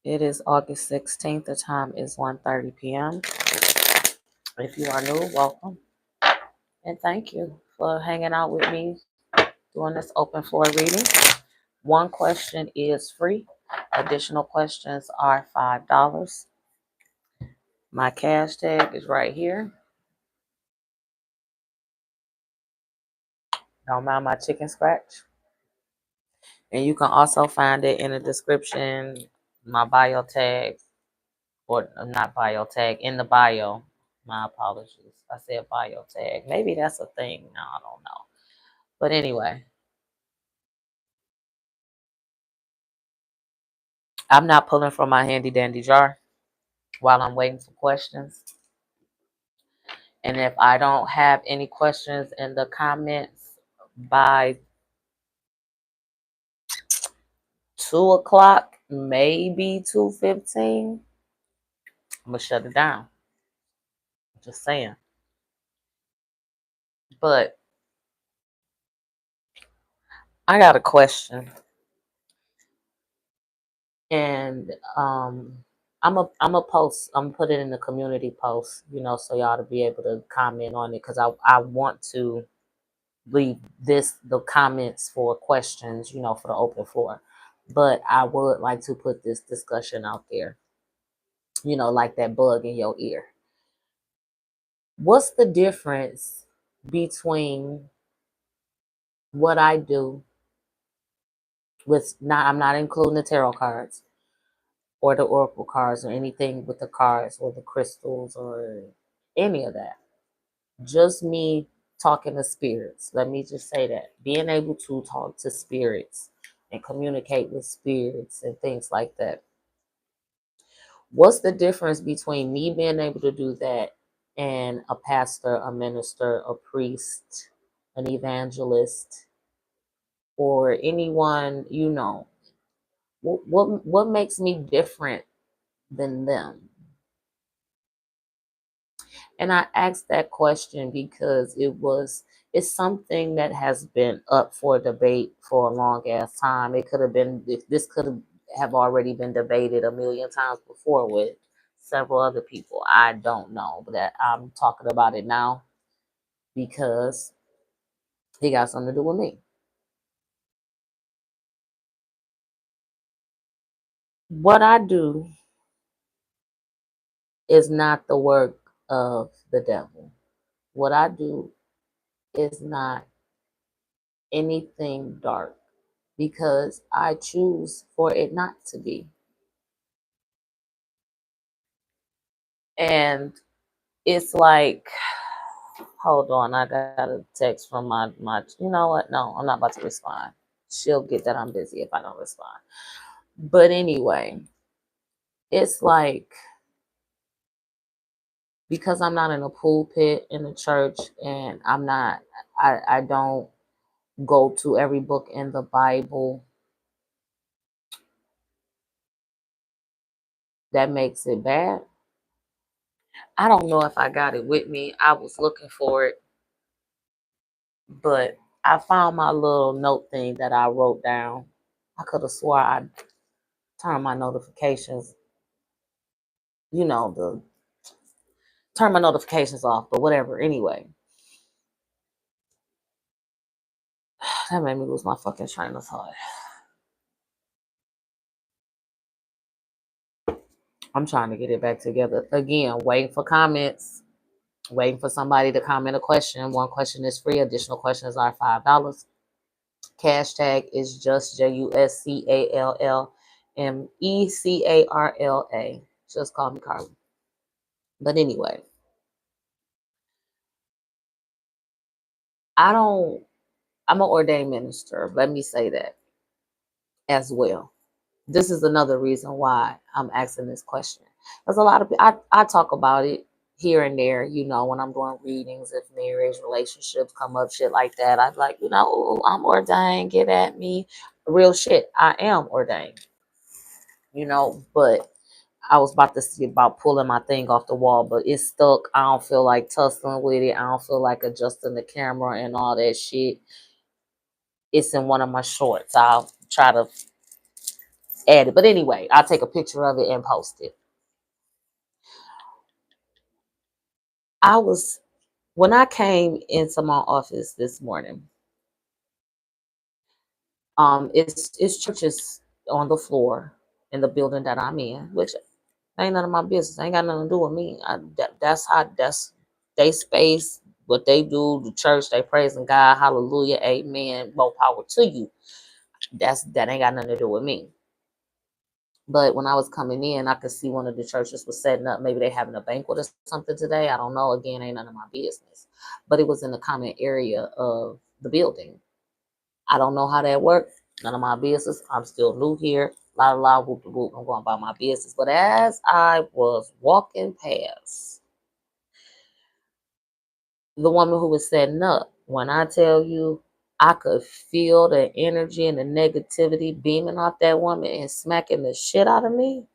It is August 16th. The time is 1:30 p.m. If you are new, welcome. And thank you for hanging out with me doing this open floor reading. One question is free. Additional questions are $5. My cash tag is right here. Don't mind my chicken scratch. And you can also find it in the description, my bio tag, or not bio tag, in the bio. My apologies. I said bio tag. Maybe that's a thing. No, I don't know. But anyway, I'm not pulling from my handy dandy jar while I'm waiting for questions. And if I don't have any questions in the comments by 2 o'clock, maybe 2:15, I'm going to shut it down. Just saying. But I got a question. And I'm a post. I'm put it in the community post, so y'all to be able to comment on it, because I want to leave the comments for questions, for the open floor. But I would like to put this discussion out there, like that bug in your ear. What's the difference between what I do I'm not including the tarot cards or the oracle cards or anything with the cards or the crystals or any of that. Just me talking to spirits. Let me just say that. Being able to talk to spirits and communicate with spirits and things like that. What's the difference between me being able to do that and a pastor, a minister, a priest, an evangelist, or anyone, what makes me different than them? And I asked that question because it's something that has been up for debate for a long ass time. It could have been, this could have already been debated a million times before with several other people. I don't know, but that I'm talking about it now because it got something to do with me. What I do is not the work of the devil. What I do is not anything dark, because I choose for it not to be. And it's like, hold on, I got a text from my, you know what? No, I'm not about to respond. She'll get that I'm busy if I don't respond. But anyway, it's like, because I'm not in a pulpit in the church, and I don't go to every book in the Bible, that makes it bad. I don't know if I got it with me. I was looking for it, but I found my little note thing that I wrote down. I could have swore I turned my notifications, the turn my notifications off, but whatever. Anyway, that made me lose my fucking train of thought. I'm trying to get it back together. Again, waiting for comments, waiting for somebody to comment a question. One question is free. Additional questions are $5. Cash tag is just JUSCALLMECARLA. Just call me Carla. But anyway, I'm an ordained minister. Let me say that as well. This is another reason why I'm asking this question. There's a lot of, I talk about it here and there, when I'm doing readings, if marriage, relationships come up, shit like that. I'm like, I'm ordained, get at me. Real shit. I am ordained, but I was about to see about pulling my thing off the wall, but it's stuck. I don't feel like tussling with it. I don't feel like adjusting the camera and all that shit. It's in one of my shorts. I'll try to add it. But anyway, I'll take a picture of it and post it. When I came into my office this morning, it's churches on the floor in the building that I'm in, which ain't none of my business. Ain't got nothing to do with me. That's they space, what they do, the church, they praising God, hallelujah, amen, more power to you. That ain't got nothing to do with me. But when I was coming in, I could see one of the churches was setting up. Maybe they having a banquet or something today. I don't know. Again, ain't none of my business. But it was in the common area of the building. I don't know how that worked. None of my business. I'm still new here. La la whoop whoop. I'm going about my business. But as I was walking past the woman who was setting up, when I tell you, I could feel the energy and the negativity beaming off that woman and smacking the shit out of me.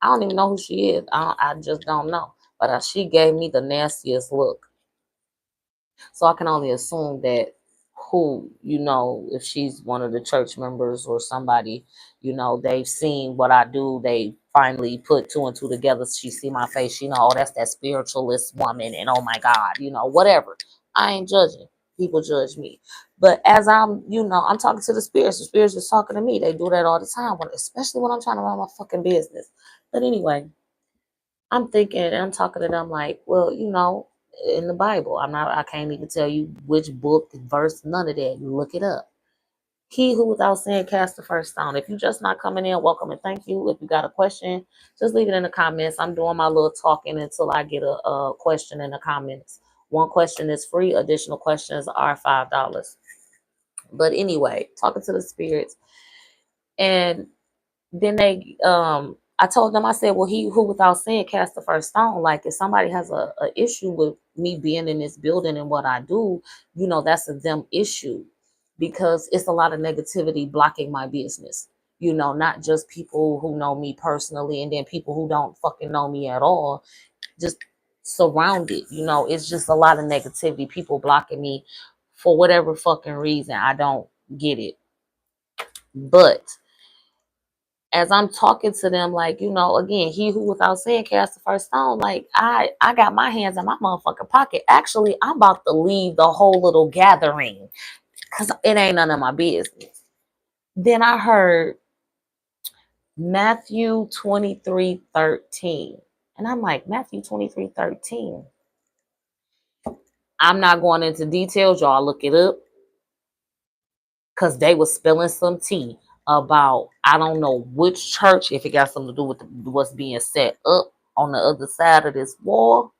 I don't even know who she is. I just don't know. But she gave me the nastiest look. So I can only assume that if she's one of the church members or somebody, they've seen what I do. They finally put two and two together. She see my face. She know, oh, that's that spiritualist woman. And oh my God, whatever. I ain't judging. People judge me. But as I'm talking to the spirits. The spirits is talking to me. They do that all the time, especially when I'm trying to run my fucking business. But anyway, I'm thinking, and I'm talking to them like, well, in the Bible, I can't even tell you which book, verse, none of that. Look it up. He who without sin cast the first stone. If you're just not coming in, welcome and thank you. If you got a question, just leave it in the comments. I'm doing my little talking until I get a question in the comments. One question is free. Additional questions are $5. But anyway, talking to the spirits. And then I told them, I said, well, he who without sin cast the first stone. Like, if somebody has a issue with me being in this building and what I do, that's a them issue, because it's a lot of negativity blocking my business. Not just people who know me personally, and then people who don't fucking know me at all, just surrounded. It's just a lot of negativity, people blocking me for whatever fucking reason. I don't get it. But as I'm talking to them, like, again, he who without sin cast the first stone, like, I got my hands in my motherfucking pocket. Actually, I'm about to leave the whole little gathering because it ain't none of my business. Then I heard Matthew 23:13. And I'm like, Matthew 23:13. I'm not going into details. Y'all look it up, because they was spilling some tea about, I don't know which church, if it got something to do with what's being set up on the other side of this wall.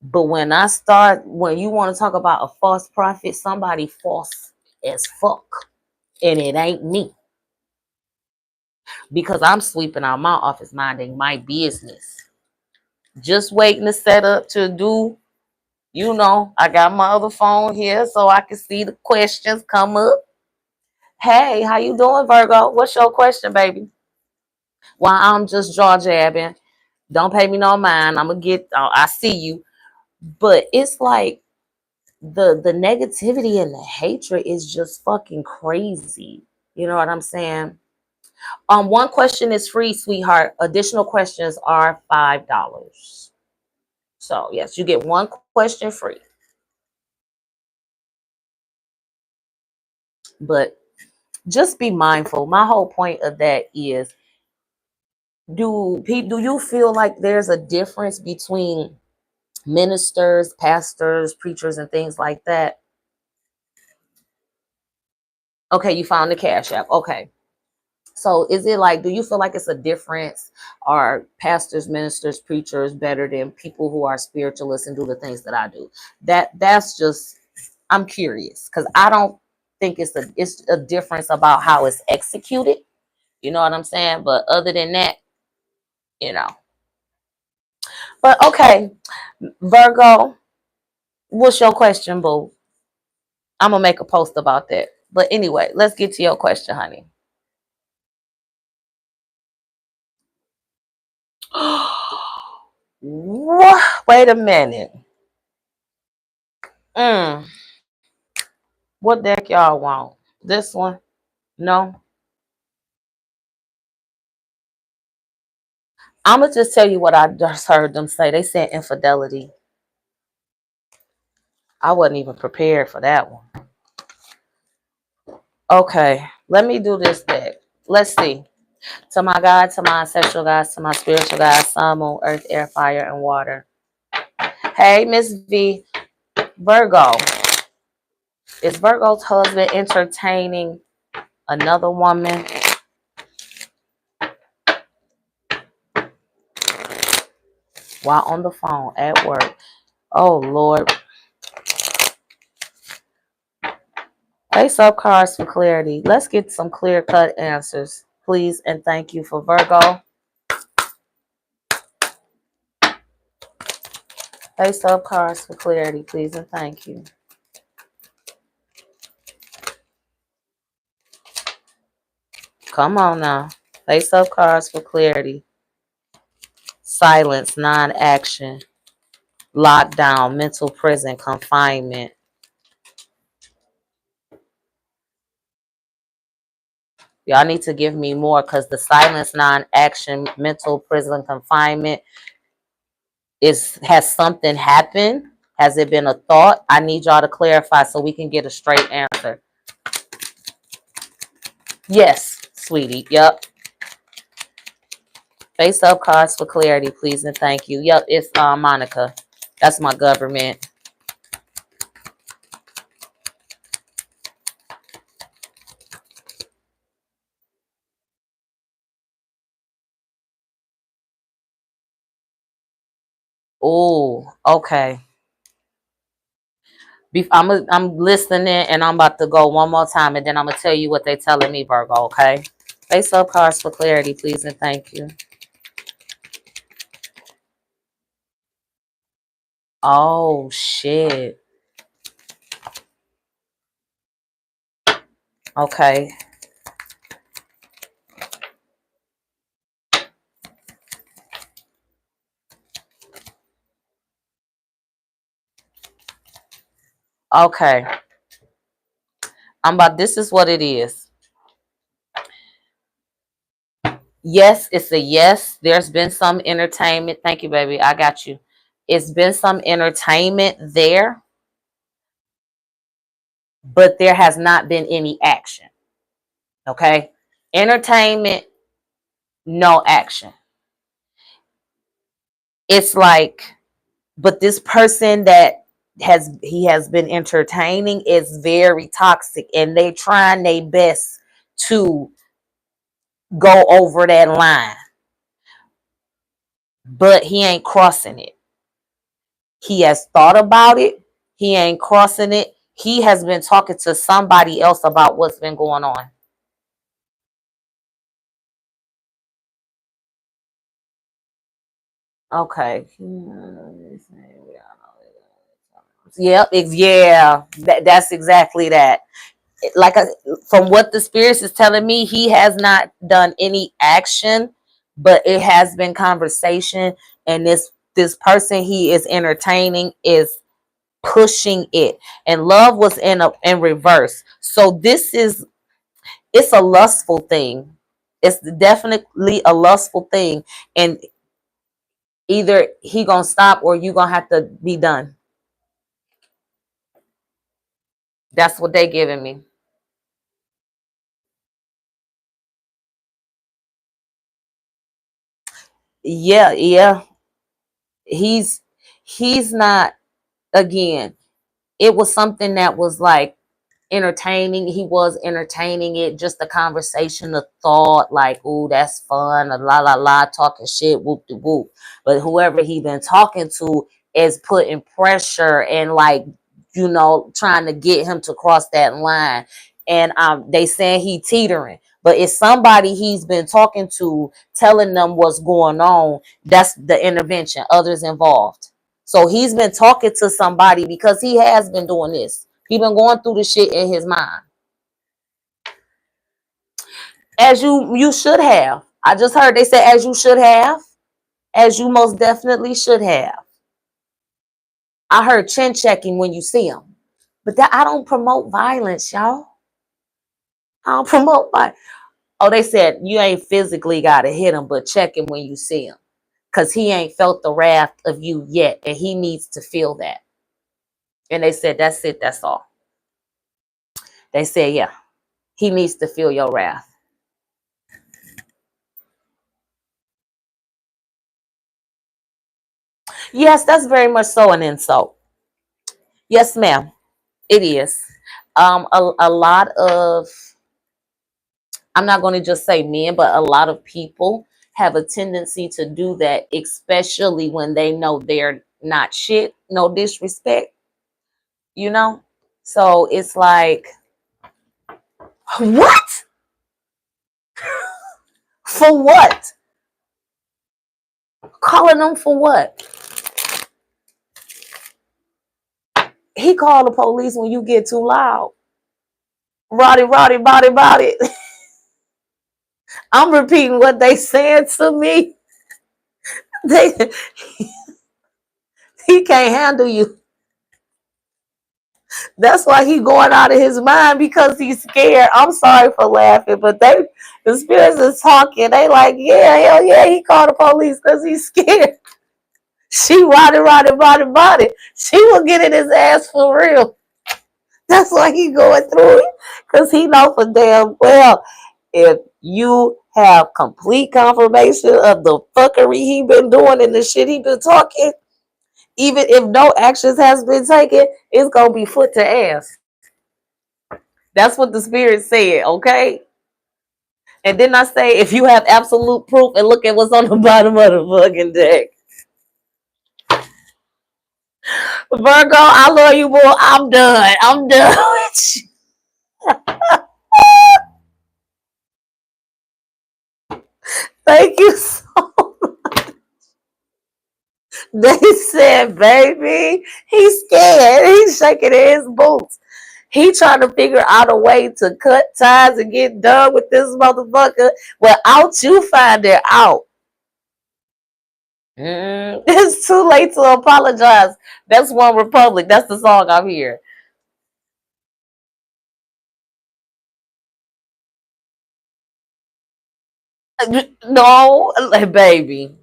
But when you want to talk about a false prophet, somebody false as fuck, and it ain't me, because I'm sweeping out my office, minding my business, just waiting to set up to do. I got my other phone here so I can see the questions come up. Hey, how you doing, Virgo? What's your question, baby? While I'm just jaw jabbing, don't pay me no mind. I'm gonna I see you. But it's like the negativity and the hatred is just fucking crazy. You know what I'm saying? One question is free, sweetheart. Additional questions are $5. So yes, you get one question free. But just be mindful. My whole point of that is, do you feel like there's a difference between ministers, pastors, preachers, and things like that? Okay, you found the Cash App. Okay. So is it like, do you feel like it's a difference? Are pastors, ministers, preachers better than people who are spiritualists and do the things that I do? That's just, I'm curious, because I don't think it's a difference about how it's executed. You know what I'm saying? But other than that, you know. But okay, Virgo, what's your question, boo? I'm gonna make a post about that. But anyway, let's get to your question, honey. What? Wait a minute. What deck y'all want? This one? No? I'm going to just tell you what I just heard them say. They said infidelity. I wasn't even prepared for that one. Okay, let me do this deck. Let's see. To my God, to my ancestral gods, to my spiritual gods, sun, moon, earth, air, fire, and water. Hey, Miss V, Virgo. Is Virgo's husband entertaining another woman? While on the phone at work? Oh, Lord. Face up cards for clarity. Let's get some clear-cut answers, please, and thank you for Virgo. Face up cards for clarity, please, and thank you. Come on now. Face up cards for clarity. Silence, non-action. Lockdown, mental prison, confinement. Y'all need to give me more because the silence, non-action, mental prison, confinement has something happened? Has it been a thought? I need y'all to clarify so we can get a straight answer. Yes, sweetie. Yep. Face up cards for clarity, please, and thank you. Yep, it's Monica. That's my government. Oh, okay. I'm listening and I'm about to go one more time and then I'm going to tell you what they're telling me, Virgo, okay? Face up cards for clarity, please, and thank you. Oh, shit. Okay. Okay. This is what it is. Yes, it's a yes. There's been some entertainment. Thank you, baby. I got you. It's been some entertainment there, but there has not been any action. Okay? Entertainment, no action. It's like, but this person that he has been entertaining is very toxic and they trying their best to go over that line, but he ain't crossing it. He has thought about it. He ain't crossing it. He has been talking to somebody else about what's been going on. Okay. Yep. Yeah. That's exactly that. Like from what the spirits is telling me, he has not done any action, but it has been conversation, and this person he is entertaining is pushing it, and love was in reverse. So it's a lustful thing. It's definitely a lustful thing, and either he gonna stop or you gonna have to be done. That's what they giving me. Yeah, yeah. He's he's not, again, it was something that was like entertaining. He was entertaining it, just the conversation, the thought, like, "Ooh, that's fun," a la la la, talking shit, whoop de whoop. But whoever he been talking to is putting pressure and, like, trying to get him to cross that line. And they saying he teetering, but it's somebody he's been talking to, telling them what's going on. That's the intervention, others involved. So he's been talking to somebody because he has been doing this. He been going through the shit in his mind. As you should have. I just heard they say as you should have. As you most definitely should have. I heard chin checking when you see him. But that I don't promote violence, y'all. I don't promote violence. Oh, they said you ain't physically got to hit him, but check him when you see him. Because he ain't felt the wrath of you yet, and he needs to feel that. And they said, that's it, that's all. They said, yeah, he needs to feel your wrath. Yes, that's very much so an insult. Yes, ma'am, it is. A lot of, I'm not going to just say men, but a lot of people have a tendency to do that, especially when they know they're not shit. No disrespect, you know? So it's like, what? For what? Calling them for what? He called the police when you get too loud. Roddy, Roddy, body, body. I'm repeating what they said to me. They, he can't handle you. That's why he going out of his mind, because he's scared. I'm sorry for laughing, but the spirits is talking. They like, yeah, hell yeah, he called the police because he's scared. She rotted. She will get in his ass for real. That's why he going through it, because he know for damn well, if you have complete confirmation of the fuckery he been doing and the shit he been talking, even if no actions has been taken, it's gonna be foot to ass. That's what the spirit said, okay? And then I say, if you have absolute proof, and look at what's on the bottom of the fucking deck. Virgo, I love you, boy. I'm done. I'm done with you. Thank you so much. They said, baby, he's scared. He's shaking his boots. He trying to figure out a way to cut ties and get done with this motherfucker without you finding out. It's too late to apologize. That's One Republic. That's the song I'm here. No, baby.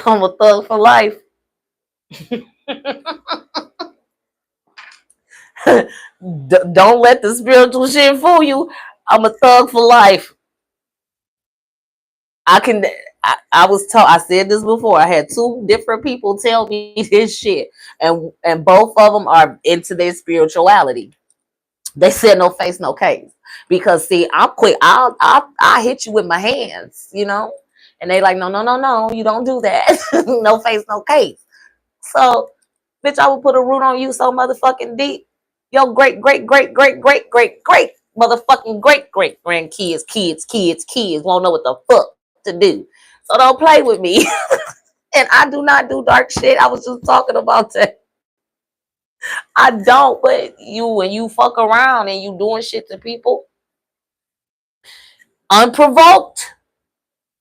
I'm a thug for life. Don't let the spiritual shit fool you. I'm a thug for life. I can. I was told. I said this before. I had two different people tell me this shit, and both of them are into their spirituality. They said no face, no case. Because see, I'm quick. I'll hit you with my hands, you know. And they like, no, no, no, no, you don't do that. No face, no case. So, bitch, I will put a root on you so motherfucking deep. Yo, great motherfucking great grandkids, kids won't know what the fuck to do. So don't play with me. And I do not do dark shit. I was just talking about that. I don't, but you, when you fuck around and you doing shit to people unprovoked,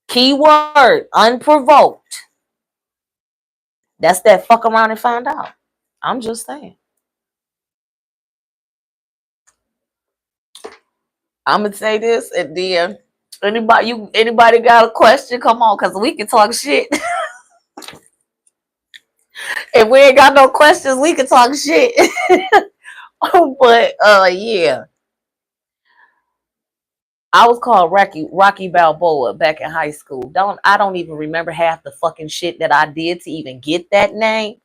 keyword unprovoked. That's that fuck around and find out. I'm just saying. I'm gonna say this, and then anybody got a question? Come on, cause we can talk shit. If we ain't got no questions, we can talk shit. But yeah. I was called Rocky Balboa back in high school. I don't even remember half the fucking shit that I did to even get that name.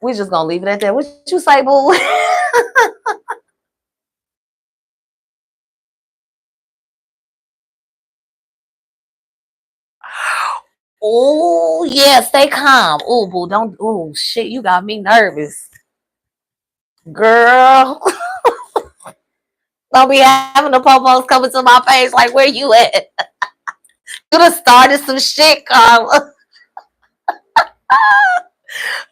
We just gonna leave it at that. What you say, boo? Oh yeah, stay calm. Oh boo, don't. Oh shit, you got me nervous, girl. Don't be having the popos coming to my face like, where you at? You done started some shit, Carla.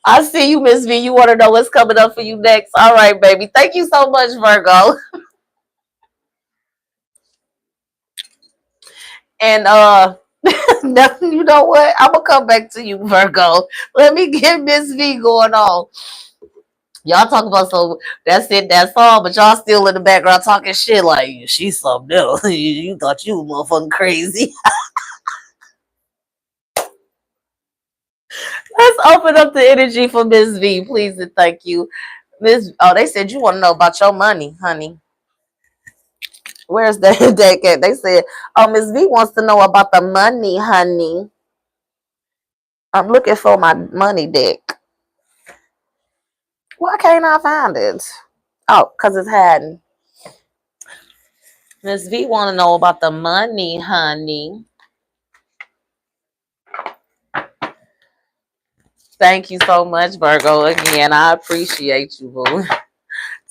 I see you, Miss V. You want to know what's coming up for you next? All right, baby. Thank you so much, Virgo. And you know what? I'm gonna come back to you, Virgo. Let me get Miss V going on. Y'all talk about so that's it, that's all, but y'all still in the background talking shit like she's something else. You thought you were motherfucking crazy. Let's open up the energy for Miss V, please and thank you. Miss Oh, they said you want to know about your money, honey. Where's that deck at? They said, oh, Miss V wants to know about the money, honey. I'm looking for my money deck. Why can't I find it? Oh, because it's hiding. Miss V want to know about the money, honey. Thank you so much, Virgo. Again, I appreciate you, boo.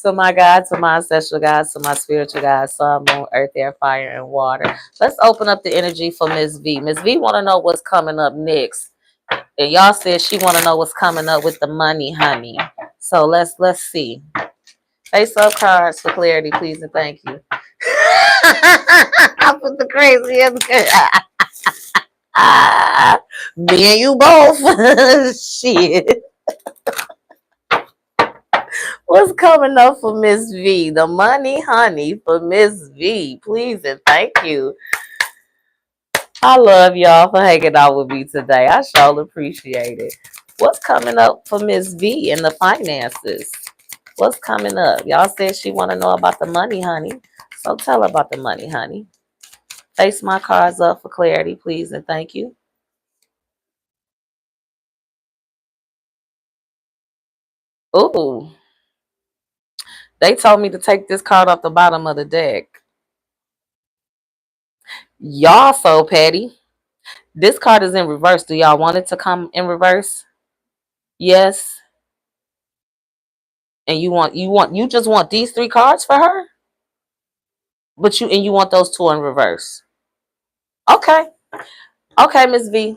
To my God, to my ancestral guys, to my spiritual guys, sun, moon, earth, air, fire, and water. Let's open up the energy for Miss V. Miss V want to know what's coming up next. And y'all said she want to know what's coming up with the money, honey. So let's see. Face up cards for clarity, please and thank you. I put the craziest. Me and you both. Shit. What's coming up for Miss V? The money, honey, for Miss V. Please and thank you. I love y'all for hanging out with me today. I sure appreciate it. What's coming up for Miss V in the finances? What's coming up? Y'all said she want to know about the money, honey. So tell her about the money, honey. Face my cards up for clarity, please and thank you. Ooh. They told me to take this card off the bottom of the deck. Y'all so petty. This card is in reverse. Do y'all want it to come in reverse? Yes. And you just want these three cards for her? But you want those two in reverse. Okay. Okay, Miss V.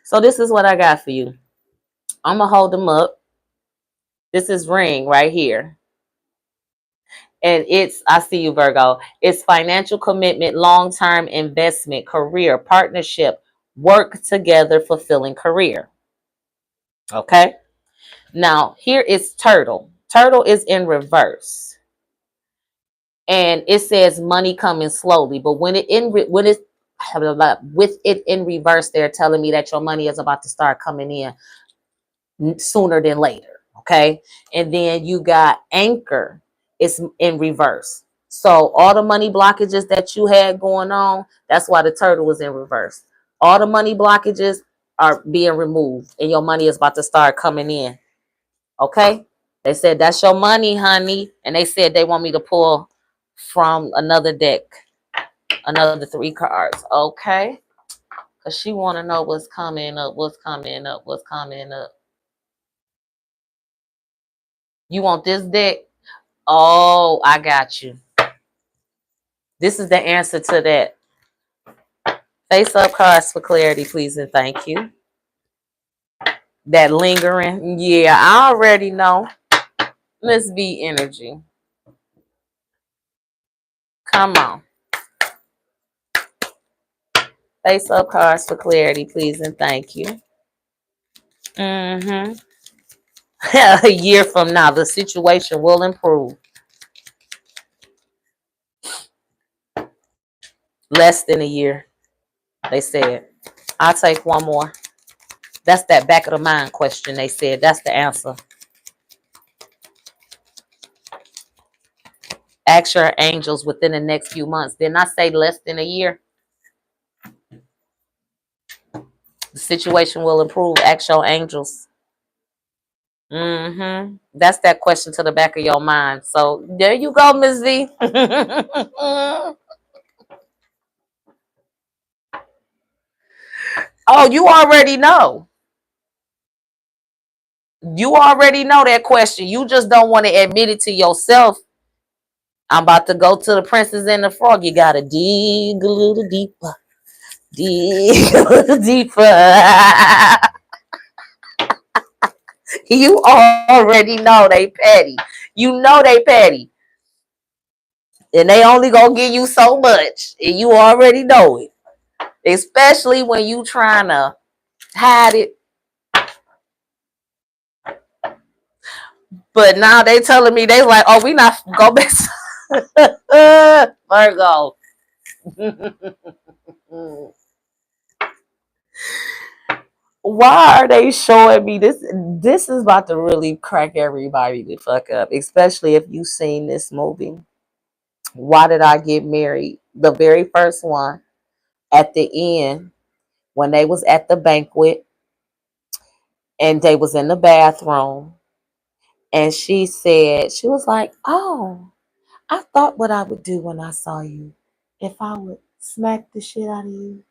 So this is what I got for you. I'm gonna hold them up. This is ring right here. And I see you, Virgo. It's financial commitment, long-term investment, career, partnership, work together, fulfilling career. Okay. Now here is turtle. Turtle is in reverse, and it says money coming slowly. But when it's with it in reverse, they're telling me that your money is about to start coming in sooner than later. Okay. And then you got anchor. It's in reverse. So all the money blockages that you had going on, that's why the turtle was in reverse. All the money blockages are being removed and your money is about to start coming in. Okay. They said that's your money, honey. And they said they want me to pull from another deck, another three cards. Okay. Because she want to know what's coming up, what's coming up, what's coming up. You want this deck? Oh, I got you. This is the answer to that. Face up cards for clarity, please and thank you. That lingering. Yeah, I already know. Miss V energy. Come on. Face up cards for clarity, please and thank you. Mm-hmm. A year from now, the situation will improve. Less than a year, they said. I'll take one more. That's that back of the mind question they said. That's the answer. Ask your angels within the next few months. Didn't I say less than a year? The situation will improve. Ask your angels. Mm-hmm. That's that question to the back of your mind. So there you go, Miss V. Oh, you already know. You already know that question. You just don't want to admit it to yourself. I'm about to go to the Princess and the Frog. You gotta dig a little deeper. Dig a little deeper. You already know they petty. You know they petty. And they only gonna give you so much. And you already know it. Especially when you trying to hide it. But now they telling me, they like, oh, we not go back Virgo. Why are they showing me this? This is about to really crack everybody the fuck up, especially if you seen this movie. Why Did I Get Married? The very first one, at the end, when they was at the banquet and they was in the bathroom, and she said, she was like, oh, I thought what I would do when I saw you, if I would smack the shit out of you.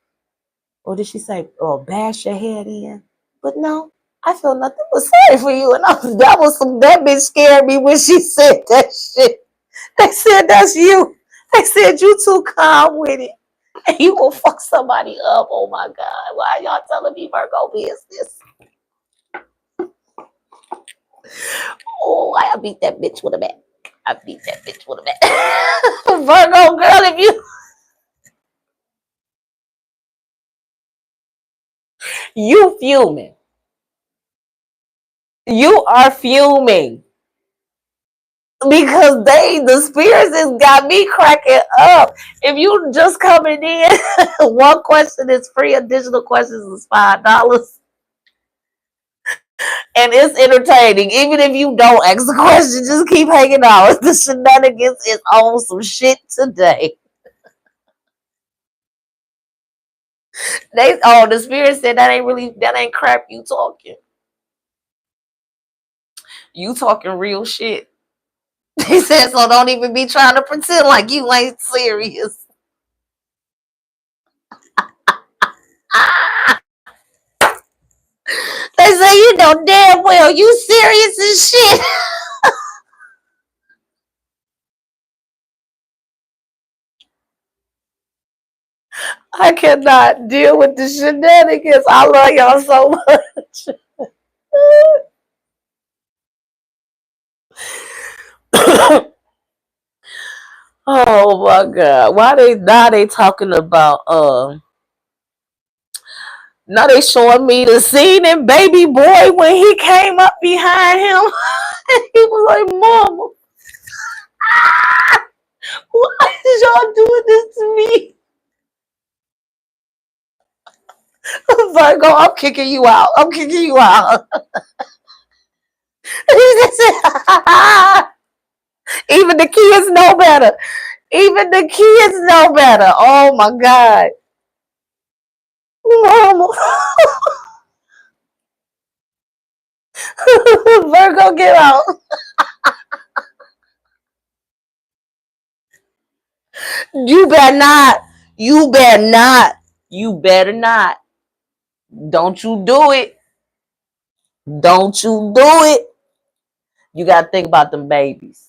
Or did she say, or bash your head in? But no, I feel nothing but sorry for you. And that bitch scared me when she said that shit. They said, that's you. They said, you too calm with it. And you will fuck somebody up. Oh my God. Why y'all telling me Virgo business? Oh, I beat that bitch with a bat. I beat that bitch with a bat. Virgo girl, if you fuming. You are fuming. Because the spirits has got me cracking up. If you just coming in, one question is free, additional questions is $5. And it's entertaining. Even if you don't ask the question, just keep hanging out. The shenanigans is on some shit today. The spirit said that ain't crap you talking. You talking real shit. They said, so don't even be trying to pretend like you ain't serious. They say, you know damn well you serious as shit. I cannot deal with the shenanigans. I love y'all so much. Oh my God. Why they talking about now they showing me the scene in Baby Boy when he came up behind him. He was like, Mama, why is y'all doing this to me? Virgo, I'm kicking you out. I'm kicking you out. Even the kids know better. Even the kids know better. Oh my God. Mama. Virgo, get out. You better not. You better not. You better not. Don't you do it. Don't you do it. You got to think about them babies.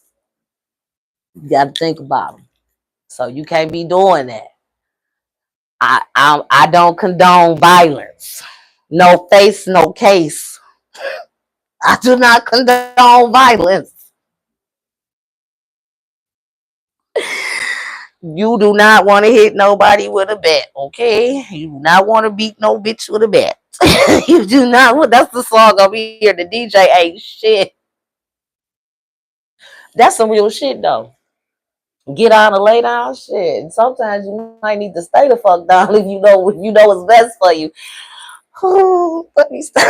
You got to think about them. So you can't be doing that. I don't condone violence. No face, no case. I do not condone violence. You do not want to hit nobody with a bat, okay? You do not want to beat no bitch with a bat. You do not. That's the song over here. The DJ ain't shit. That's some real shit though. Get on and lay down shit. Sometimes you might need to stay the fuck down if you know what's best for you. Oh, let me stop.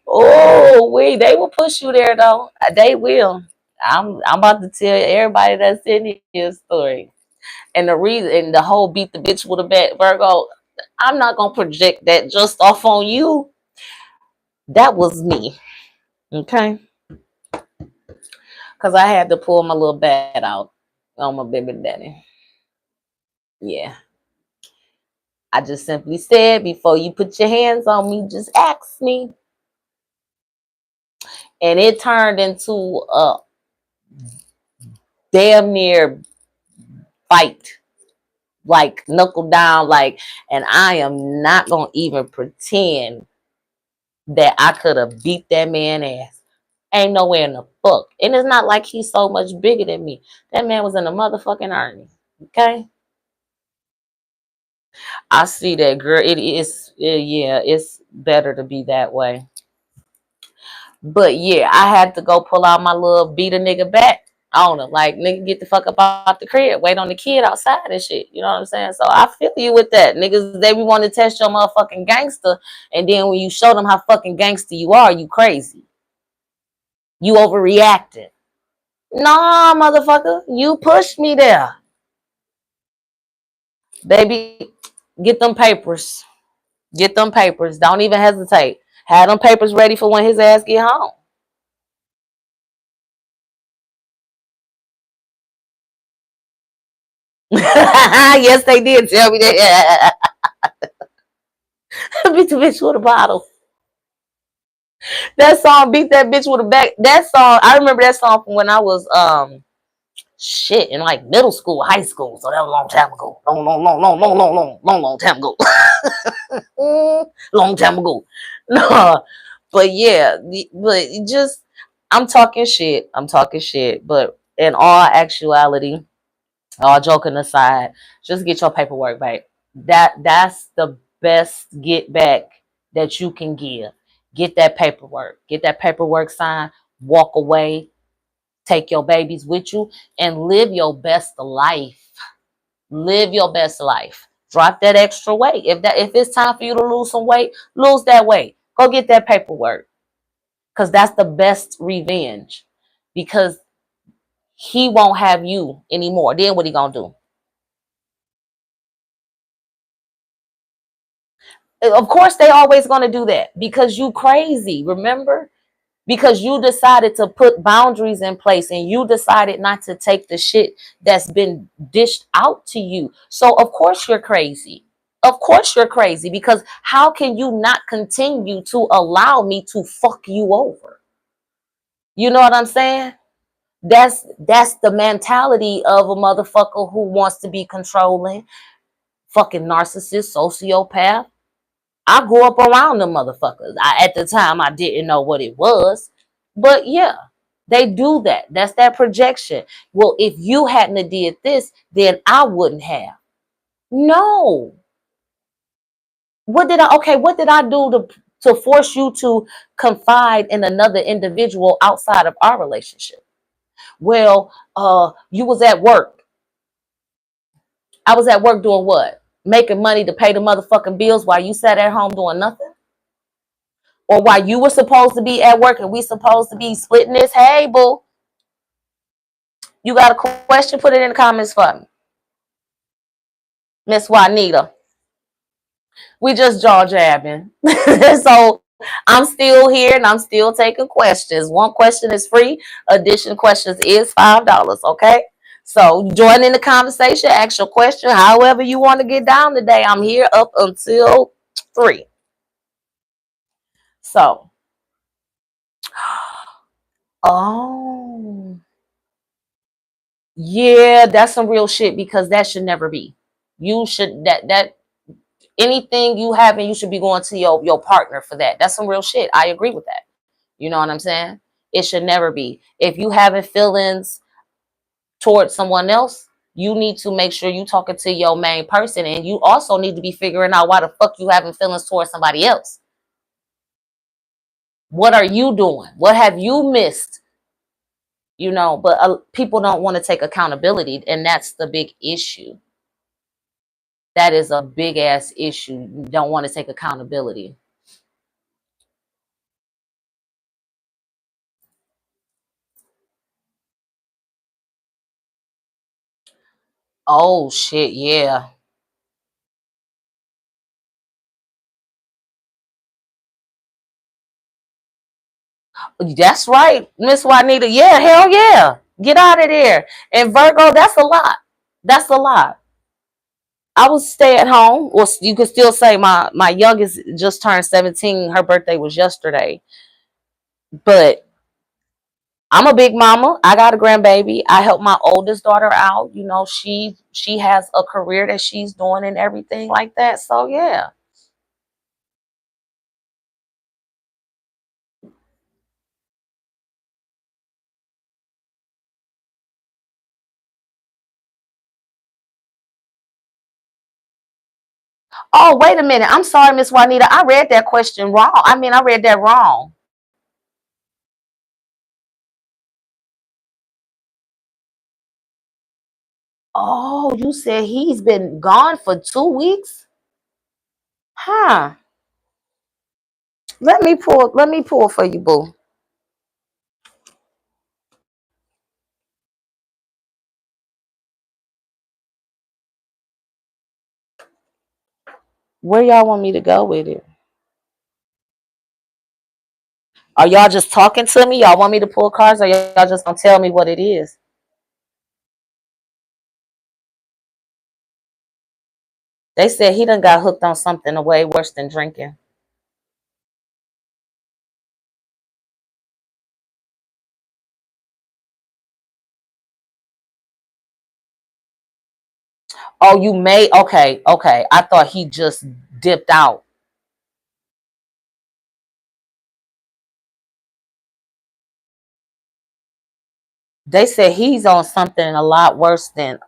Oh, wait, they will push you there though. They will. I'm about to tell everybody that's in here a story. And the reason, and the whole beat the bitch with a bat, Virgo, I'm not gonna project that just off on you. That was me. Okay. Cause I had to pull my little bat out on my baby daddy. Yeah. I just simply said, before you put your hands on me, just ask me. And it turned into a damn near fight. Like knuckle down, like, and I am not gonna even pretend that I could have beat that man ass. Ain't nowhere in the fuck. And it's not like he's so much bigger than me. That man was in the motherfucking army. Okay? I see that, girl. It is, yeah, it's better to be that way. But yeah, I had to go pull out my little beat a nigga back on him. Like, nigga, get the fuck up out the crib. Wait on the kid outside and shit. You know what I'm saying? So I feel you with that. Niggas, they be want to test your motherfucking gangster. And then when you show them how fucking gangster you are, you crazy. You overreacting. Nah, motherfucker. You pushed me there. Baby, get them papers. Get them papers. Don't even hesitate. Have them papers ready for when his ass get home. Yes, they did tell me that. Beat the bitch with a bottle. That song, beat that bitch with a back. That song, I remember that song from when I was shit in like middle school, high school. So that was a long time ago. Long time ago. Long time ago. No, but yeah, but just I'm talking shit. I'm talking shit. But in all actuality, all joking aside, just get your paperwork back. That's the best get back that you can give. Get that paperwork. Get that paperwork signed. Walk away. Take your babies with you and live your best life. Live your best life. Drop that extra weight. If it's time for you to lose some weight, lose that weight. Go get that paperwork. Because that's the best revenge. Because he won't have you anymore. Then what he gonna do? Of course they always going to do that because you crazy, remember? Because you decided to put boundaries in place and you decided not to take the shit that's been dished out to you. So of course you're crazy. Of course you're crazy because how can you not continue to allow me to fuck you over? You know what I'm saying? That's the mentality of a motherfucker who wants to be controlling, fucking narcissist, sociopath. I grew up around them motherfuckers. At the time, I didn't know what it was. But yeah, they do that. That's that projection. Well, if you hadn't have did this, then I wouldn't have. No. What did I do to force you to confide in another individual outside of our relationship? Well, you was at work. I was at work doing what? Making money to pay the motherfucking bills while you sat at home doing nothing? Or while you were supposed to be at work and we supposed to be splitting this. Hey, boo, you got a question? Put it in the comments for me. Miss Juanita. We just jaw jabbing. So I'm still here and I'm still taking questions. One question is free. Additional questions is $5. Okay. So join in the conversation, ask your question, however you want to get down today. I'm here up until 3. So, oh, yeah, that's some real shit because that should never be. You should that anything you have and you should be going to your partner for that. That's some real shit. I agree with that. You know what I'm saying? It should never be. If you having feelings towards someone else, you need to make sure you talking to your main person, and you also need to be figuring out why the fuck you having feelings towards somebody else. What are you doing? What have you missed? You know, but people don't want to take accountability, and that's the big issue. That is a big ass issue. You don't want to take accountability. Oh shit, yeah. That's right, Miss Juanita. Yeah, hell yeah. Get out of there. And Virgo, that's a lot. That's a lot. I was stay at home, or you could still say my youngest just turned 17. Her birthday was yesterday. But I'm a big mama. I got a grandbaby. I help my oldest daughter out. You know, she has a career that she's doing and everything like that. So yeah. Oh, wait a minute. I'm sorry, Miss Juanita. I read that question wrong. I read that wrong. Oh, you said he's been gone for 2 weeks? Huh. Let me pull for you, boo. Where y'all want me to go with it? Are y'all just talking to me? Y'all want me to pull cards, or y'all just gonna tell me what it is? They said he done got hooked on something way worse than drinking. Oh, you may. Okay, okay. I thought he just dipped out. They said he's on something a lot worse than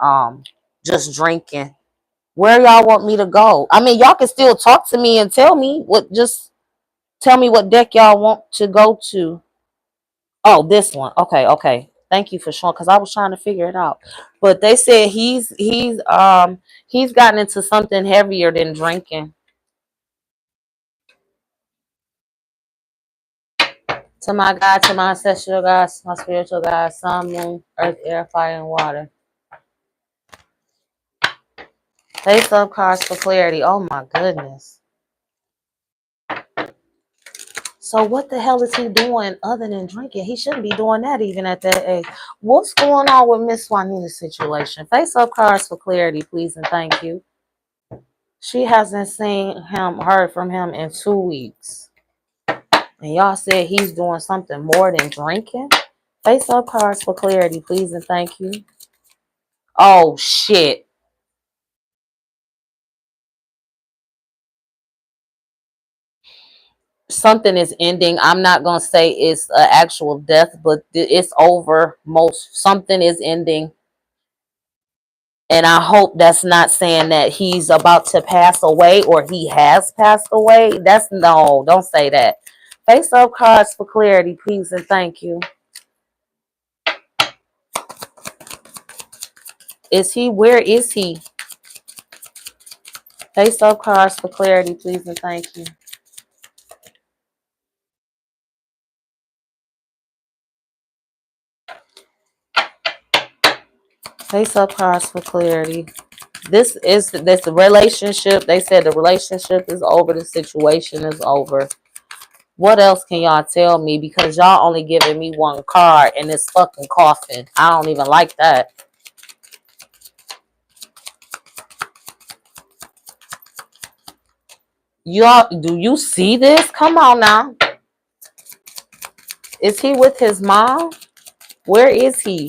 just drinking. Where y'all want me to go? I mean, y'all can still talk to me and tell me what. Just tell me what deck y'all want to go to. Oh, this one. Okay, okay. Thank you for showing, because I was trying to figure it out. But they said he's gotten into something heavier than drinking. To my God, to my ancestral gods, my spiritual God, sun, moon, earth, air, fire, and water. Face up cards for clarity. Oh my goodness. So what the hell is he doing other than drinking? He shouldn't be doing that even at that age. What's going on with Miss Juanita's situation? Face up cards for clarity, please, and thank you. She hasn't heard from him in 2 weeks. And y'all said he's doing something more than drinking? Face up cards for clarity, please, and thank you. Oh shit. Something is ending. I'm not gonna say it's an actual death, but it's over. Something is ending, and I hope that's not saying that he's about to pass away or he has passed away. That's no, don't say that. Face up cards for clarity, please, and thank you. Is he? Where is he? Face up cards for clarity, please, and thank you. Face up cards for clarity. This relationship. They said the relationship is over. The situation is over. What else can y'all tell me? Because y'all only giving me one card and it's fucking coffin. I don't even like that. Y'all, do you see this? Come on now. Is he with his mom? Where is he?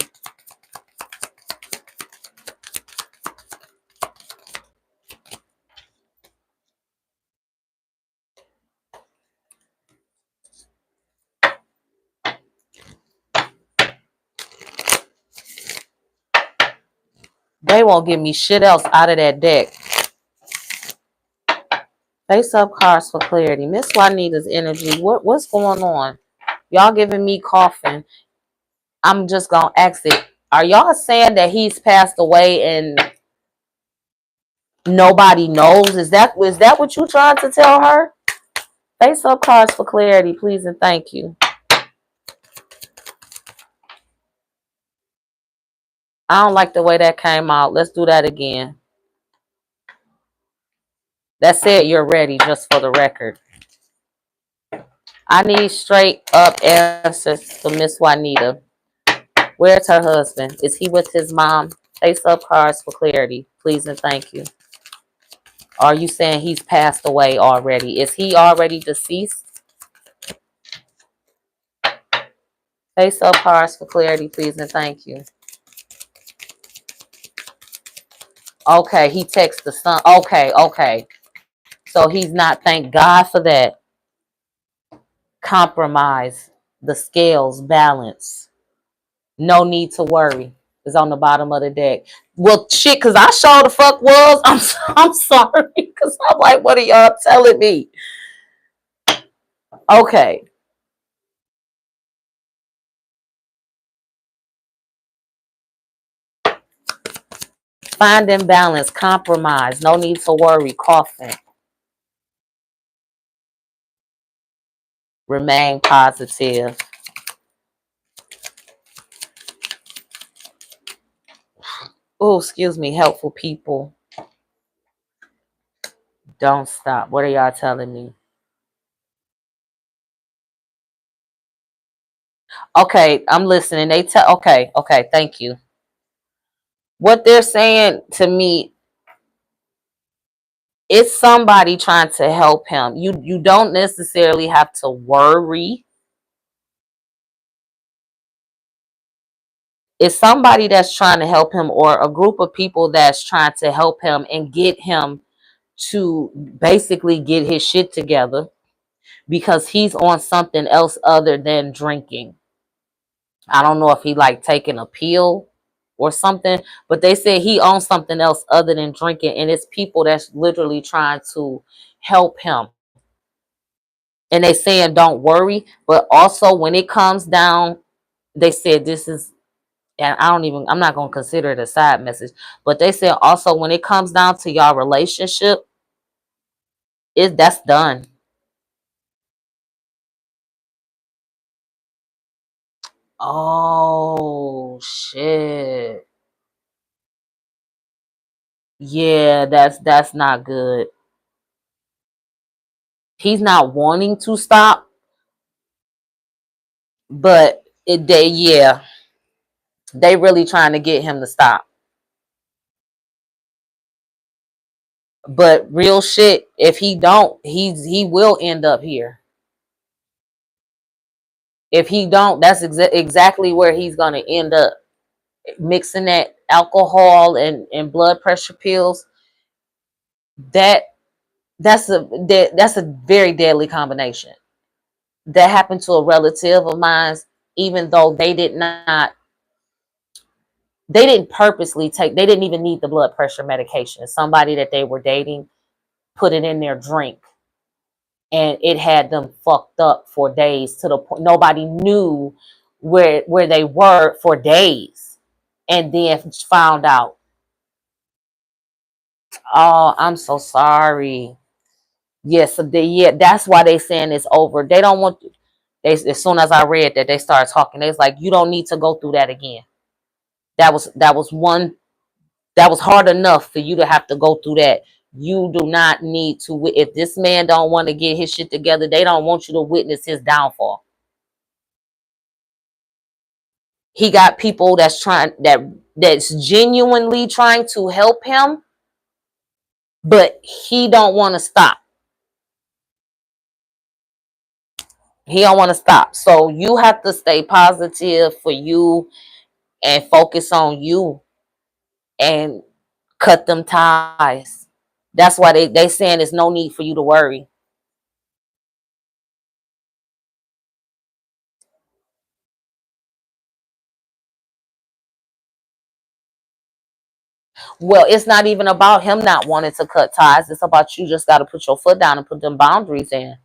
They won't give me shit else out of that deck. Face up cards for clarity. Miss Juanita's energy. What's going on? Y'all giving me coffin. I'm just gonna ask it. Are y'all saying that he's passed away and nobody knows? Is that what you tried to tell her? Face up cards for clarity, please, and thank you. I don't like the way that came out. Let's do that again. That said, you're ready, just for the record. I need straight up answers for Miss Juanita. Where's her husband? Is he with his mom? Face up cards for clarity, please, and thank you. Are you saying he's passed away already? Is he already deceased? Face up cards for clarity, please, and thank you. Okay, he texts the son. Okay, okay. So he's not, thank God for that. Compromise. The scales balance. No need to worry. Is on the bottom of the deck. Well, shit, because I sure the fuck was. I'm sorry. Because I'm like, what are y'all telling me? Okay. Finding balance, compromise, no need to worry, coughing, remain positive. Oh, excuse me, helpful people. Don't stop. What are y'all telling me? Okay, I'm listening. They tell okay, thank you. What they're saying to me, it's somebody trying to help him. You don't necessarily have to worry. It's somebody that's trying to help him, or a group of people that's trying to help him and get him to basically get his shit together, because he's on something else other than drinking. I don't know if he like taking a pill or something, but they said he owns something else other than drinking, and it's people that's literally trying to help him. And they saying don't worry, but also when it comes down, they said this is, and I'm not gonna consider it a side message, but they said also when it comes down to y'all relationship, that's done. Oh shit. Yeah, that's not good. He's not wanting to stop, but they really trying to get him to stop. But real shit, if he don't, he will end up here. If he don't, that's exactly where he's gonna end up. Mixing that alcohol and blood pressure pills, that that's a very deadly combination. That happened to a relative of mine, even though they didn't purposely take, they didn't even need the blood pressure medication. Somebody that they were dating put it in their drink, and it had them fucked up for days, to the point nobody knew where they were for days, and then found out. Oh, I'm so sorry. Yes, so that's why they saying it's over. They don't want. They, as soon as I read that, they started talking. They was like, you don't need to go through that again. That was hard enough for you to have to go through that. You do not need to. If this man don't want to get his shit together, they don't want you to witness his downfall. He got people that's genuinely trying to help him, but he don't want to stop. He don't want to stop. So you have to stay positive for you and focus on you and cut them ties. That's why they saying there's no need for you to worry. Well, it's not even about him not wanting to cut ties. It's about you just got to put your foot down and put them boundaries in,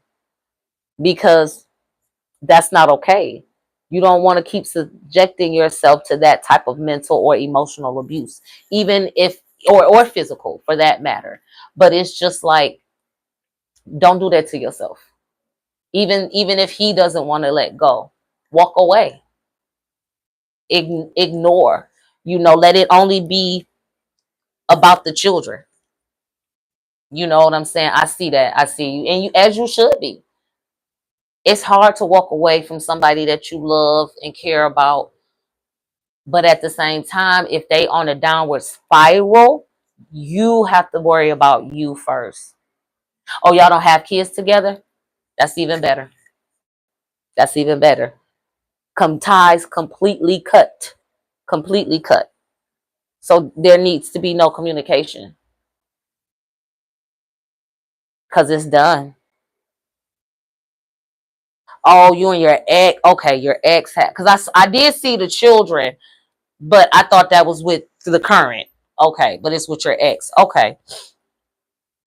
because that's not okay. You don't want to keep subjecting yourself to that type of mental or emotional abuse, even if, or physical for that matter. But it's just like, don't do that to yourself. Even if he doesn't want to let go, walk away. Ignore. Let it only be about the children. You know what I'm saying? I see that. I see you. And you, as you should be. It's hard to walk away from somebody that you love and care about. But at the same time, if they on a downward spiral, you have to worry about you first. Oh, y'all don't have kids together? That's even better. That's even better. Come ties completely cut. Completely cut. So there needs to be no communication, because it's done. Oh, you and your ex. Okay, your ex had, because I did see the children, but I thought that was with the current. Okay, but it's with your ex. Okay.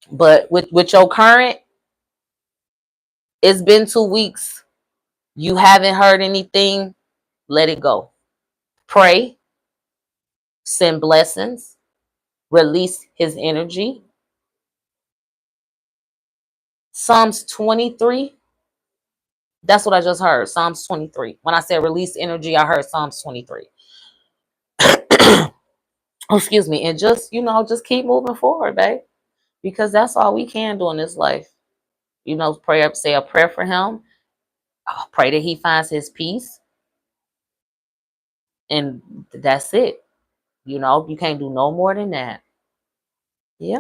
But with your current, it's been 2 weeks. You haven't heard anything. Let it go. Pray, send blessings, release his energy. Psalms 23. That's what I just heard. Psalms 23. When I said release energy, I heard Psalms 23. Oh, excuse me. And just, just keep moving forward, babe. Because that's all we can do in this life. Pray up, say a prayer for him. Pray that he finds his peace. And that's it. You can't do no more than that. Yeah.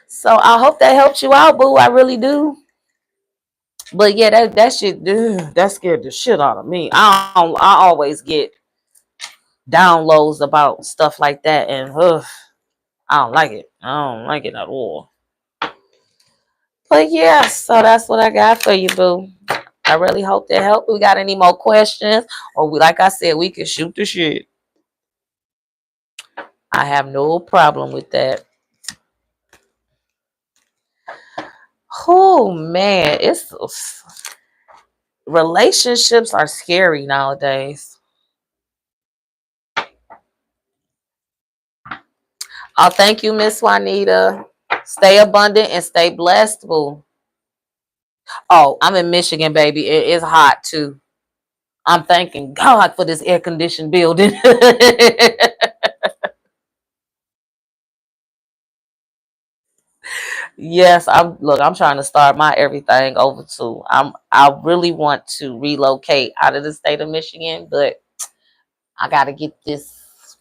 So I hope that helps you out, boo. I really do. But yeah, that shit, that scared the shit out of me. I always get downloads about stuff like that, and I don't like it. I don't like it at all. But yeah, so that's what I got for you, boo. I really hope that helped. We got any more questions, or like I said, we can shoot the shit. I have no problem with that. Oh man, it's relationships are scary nowadays. Oh, thank you, Miss Juanita. Stay abundant and stay blessed, boo. Oh, I'm in Michigan, baby. It is hot too. I'm thanking God for this air conditioned building. Yes, I'm trying to start my everything over too. I really want to relocate out of the state of Michigan, but I got to get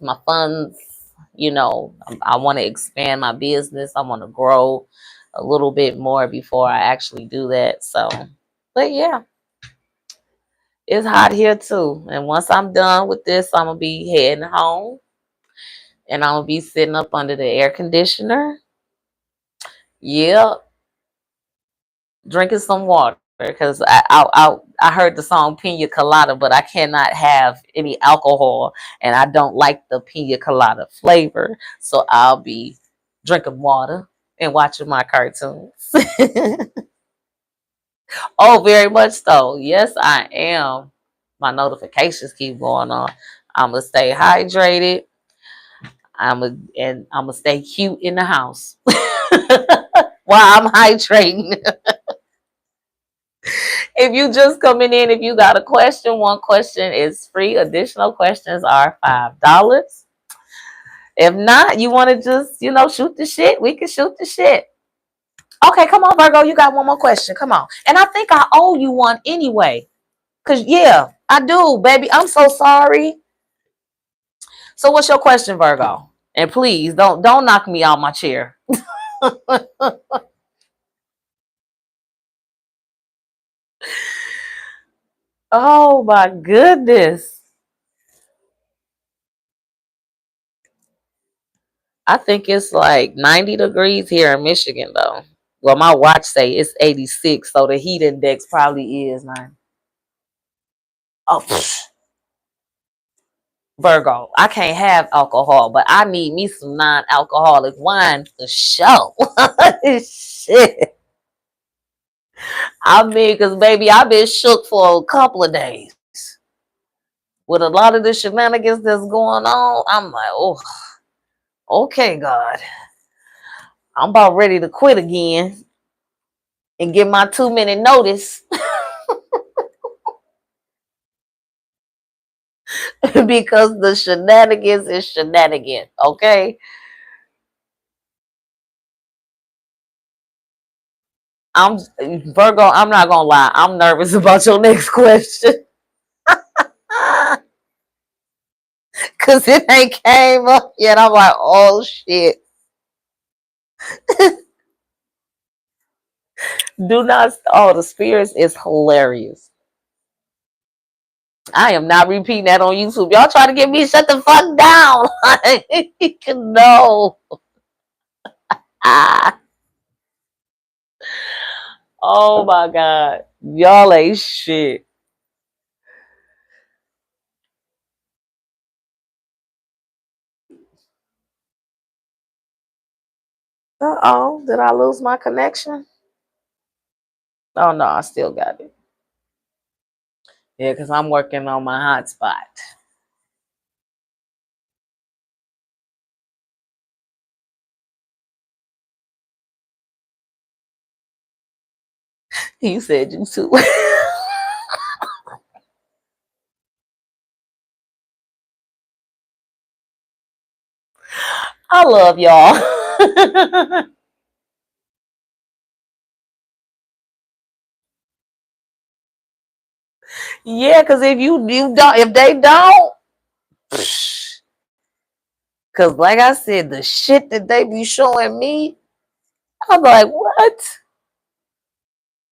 my funds, I want to expand my business. I want to grow a little bit more before I actually do that. So, but yeah, it's hot here too. And once I'm done with this, I'm going to be heading home and I'm going to be sitting up under the air conditioner. Yeah, drinking some water because I heard the song Pina Colada, but I cannot have any alcohol, and I don't like the Pina Colada flavor, so I'll be drinking water and watching my cartoons. Oh, very much so. Yes, I am. My notifications keep going on. I'm gonna stay hydrated. I'm gonna stay cute in the house while I'm hydrating. If you just coming in, if you got a question, one question is free. Additional questions are $5. If not, you want to just, shoot the shit, we can shoot the shit. Okay, come on, Virgo. You got one more question. Come on. And I think I owe you one anyway. Cause yeah, I do, baby. I'm so sorry. So what's your question, Virgo? And please don't knock me out my chair. Oh my goodness. I think it's like 90 degrees here in Michigan, though. Well, my watch say it's 86, so the heat index probably is 9. Oh, Virgo, I can't have alcohol, but I need me some non-alcoholic wine for sure. Shit. I mean, because, baby, I've been shook for a couple of days. With a lot of the shenanigans that's going on, I'm like, oh, okay, God. I'm about ready to quit again and give my 2-minute notice. Because the shenanigans is shenanigans, okay? I'm Virgo, I'm not gonna lie, I'm nervous about your next question. Cause it ain't came up yet. I'm like, oh shit. Do not the spirits is hilarious. I am not repeating that on YouTube. Y'all try to get me to shut the fuck down. No. Ah. Oh my God. Y'all ain't shit. Uh-oh, did I lose my connection? Oh no, I still got it. Yeah, because I'm working on my hotspot. You said you too. I love y'all. Yeah, because if you don't, if they don't, because like I said, the shit that they be showing me, I'm like, what?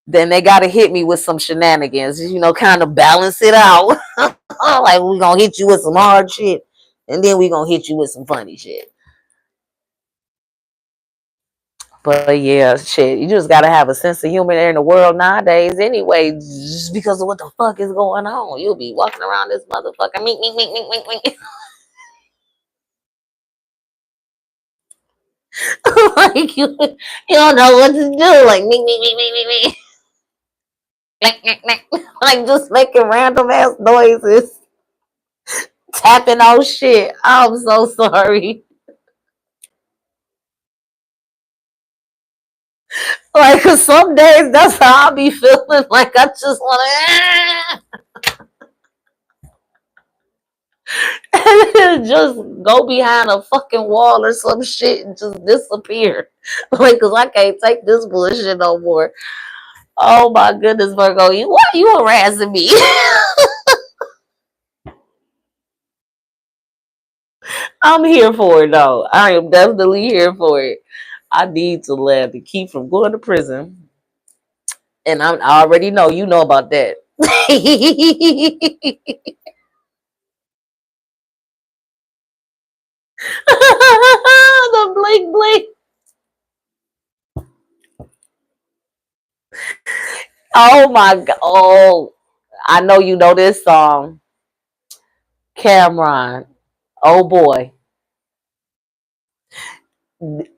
Then they got to hit me with some shenanigans, kind of balance it out. Like, we going to hit you with some hard shit, and then we going to hit you with some funny shit. But yeah, shit, you just got to have a sense of humor in the world nowadays anyway, just because of what the fuck is going on. You'll be walking around this motherfucker, mink, mink, mink, mink, mink, mink. Like, you don't know what to do. Like, mink, mink, mink, mink, mink, mink. Like, just making random ass noises, tapping on shit. I'm so sorry. Like, cause some days that's how I be feeling. Like, I just want to just go behind a fucking wall or some shit and just disappear. Like, cause I can't take this bullshit no more. Oh my goodness, Virgo, why you harassing me? I'm here for it though. I am definitely here for it. I need to laugh to keep from going to prison. And I already know you know about that. The blink blink. Oh my god. Oh, I know you know this song. Cameron. Oh boy.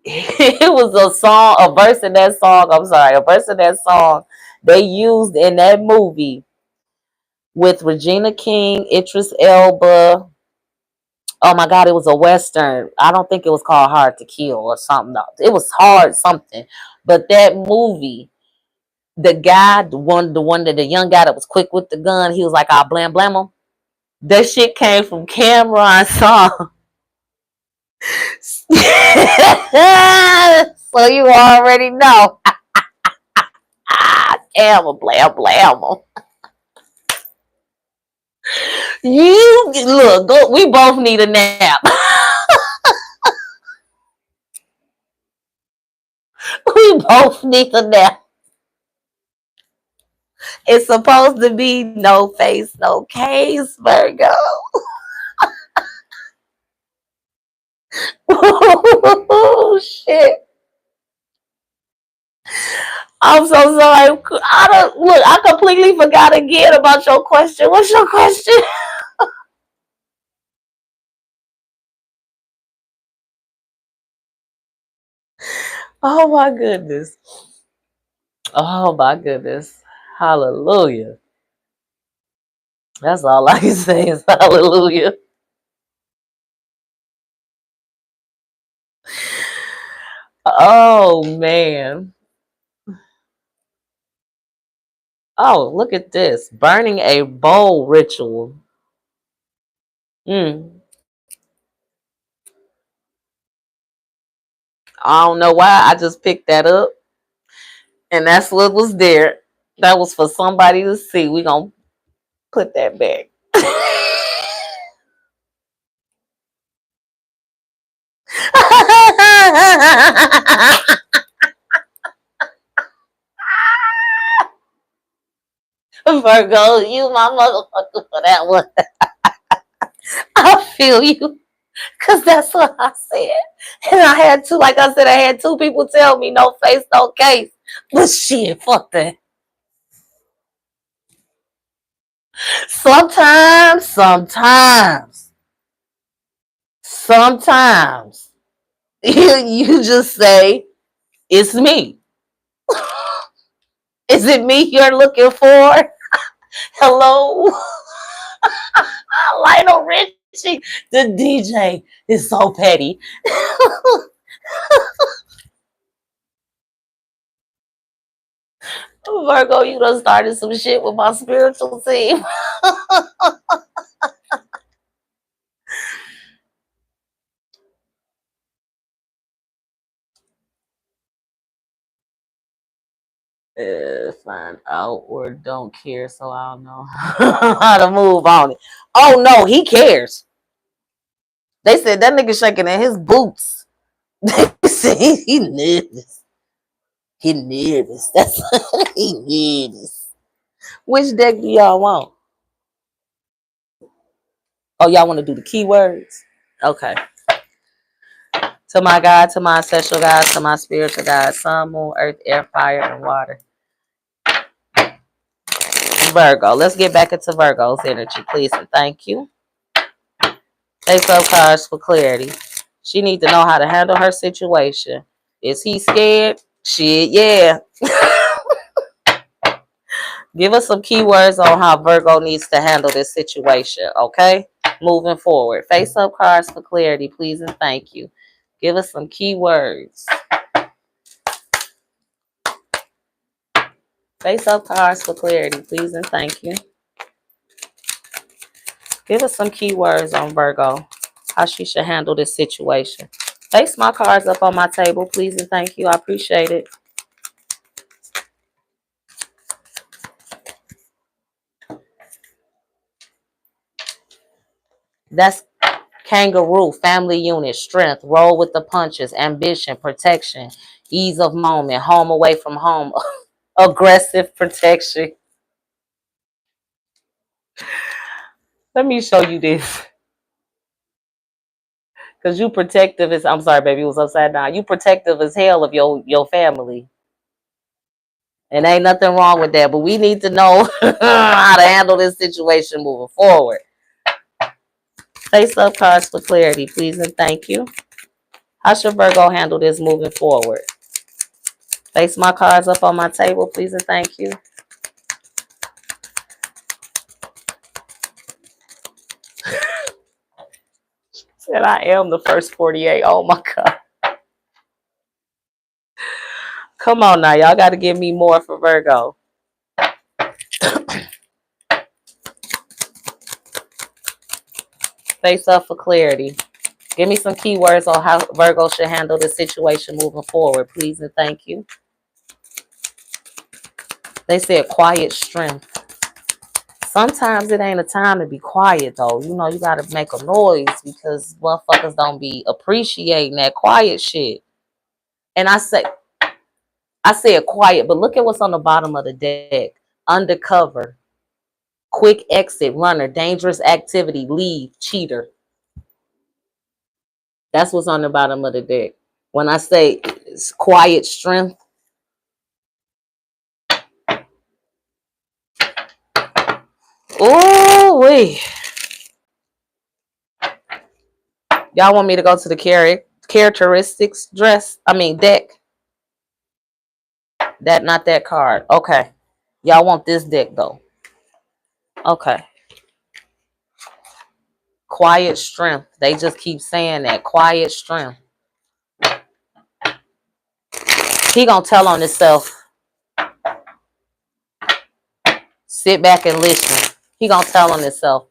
It was a song, a verse in that song. I'm sorry, a verse in that song they used in that movie with Regina King, Idris Elba. Oh my god, it was a western. I don't think it was called Hard to Kill or something. No, it was hard something. But that movie, the guy, the one that the young guy that was quick with the gun, he was like, "I'll blam blam him." That shit came from Cameron's song. So you already know. Damn, blam blam him. You look, go, we both need a nap. We both need a nap. It's supposed to be no face, no case, Virgo. Oh shit. I'm so sorry. I don't look, I completely forgot again about your question. What's your question? Oh my goodness. Oh my goodness. Hallelujah. That's all I can say is hallelujah. Oh man. Oh, look at this. Burning a bowl ritual. Mm. I don't know why. I just picked that up. And that's what was there. That was for somebody to see. We gonna put that back. Virgo, you my motherfucker for that one. I feel you. Cause that's what I said. And I had two, like I said, I had two people tell me no face, no case. But shit, fuck that. Sometimes, you just say, It's me. Is it me you're looking for? Hello? Lionel Richie. The DJ is so petty. Virgo, you done started some shit with my spiritual team. Find out or don't care, so I don't know how to move on it. Oh no, he cares. They said that nigga shaking in his boots. They said he nervous. He nervous. That's he nervous. Which deck do y'all want? Oh, y'all want to do the keywords? Okay. To my God, to my ancestral God, to my spiritual God, sun, moon, earth, air, fire, and water. Virgo. Let's get back into Virgo's energy, please, and thank you. Face up cards for clarity. She needs to know how to handle her situation. Is he scared? Shit, yeah. Give us some keywords on how Virgo needs to handle this situation, okay? Moving forward. Face up cards for clarity, please, and thank you. Give us some keywords. Face up cards for clarity, please, and thank you. Give us some keywords on Virgo, how she should handle this situation. Face my cards up on my table, please, and thank you. I appreciate it. That's kangaroo, family unit, strength, roll with the punches, ambition, protection, ease of moment, home away from home, aggressive protection. Let me show you this. Because you protective as, I'm sorry, baby, it was upside down. You protective as hell of your family. And ain't nothing wrong with that. But we need to know how to handle this situation moving forward. Face up cards for clarity, please, and thank you. How should Virgo handle this moving forward? Face my cards up on my table, please, and thank you. Said I am the first 48. Oh my God. Come on now. Y'all got to give me more for Virgo. Face up for clarity. Give me some keywords on how Virgo should handle the situation moving forward, please, and thank you. They said quiet strength. Sometimes it ain't a time to be quiet, though. You know, you got to make a noise because motherfuckers don't be appreciating that quiet shit. And I said quiet, but look at what's on the bottom of the deck. Undercover, quick exit, runner, dangerous activity, leave, cheater. That's what's on the bottom of the deck. When I say it's quiet strength, oh wait. Y'all want me to go to the characteristics deck? That not that card. Okay. Y'all want this deck though. Okay. Quiet strength. They just keep saying that. Quiet strength. He gonna tell on himself. Sit back and listen. He gonna tell on himself.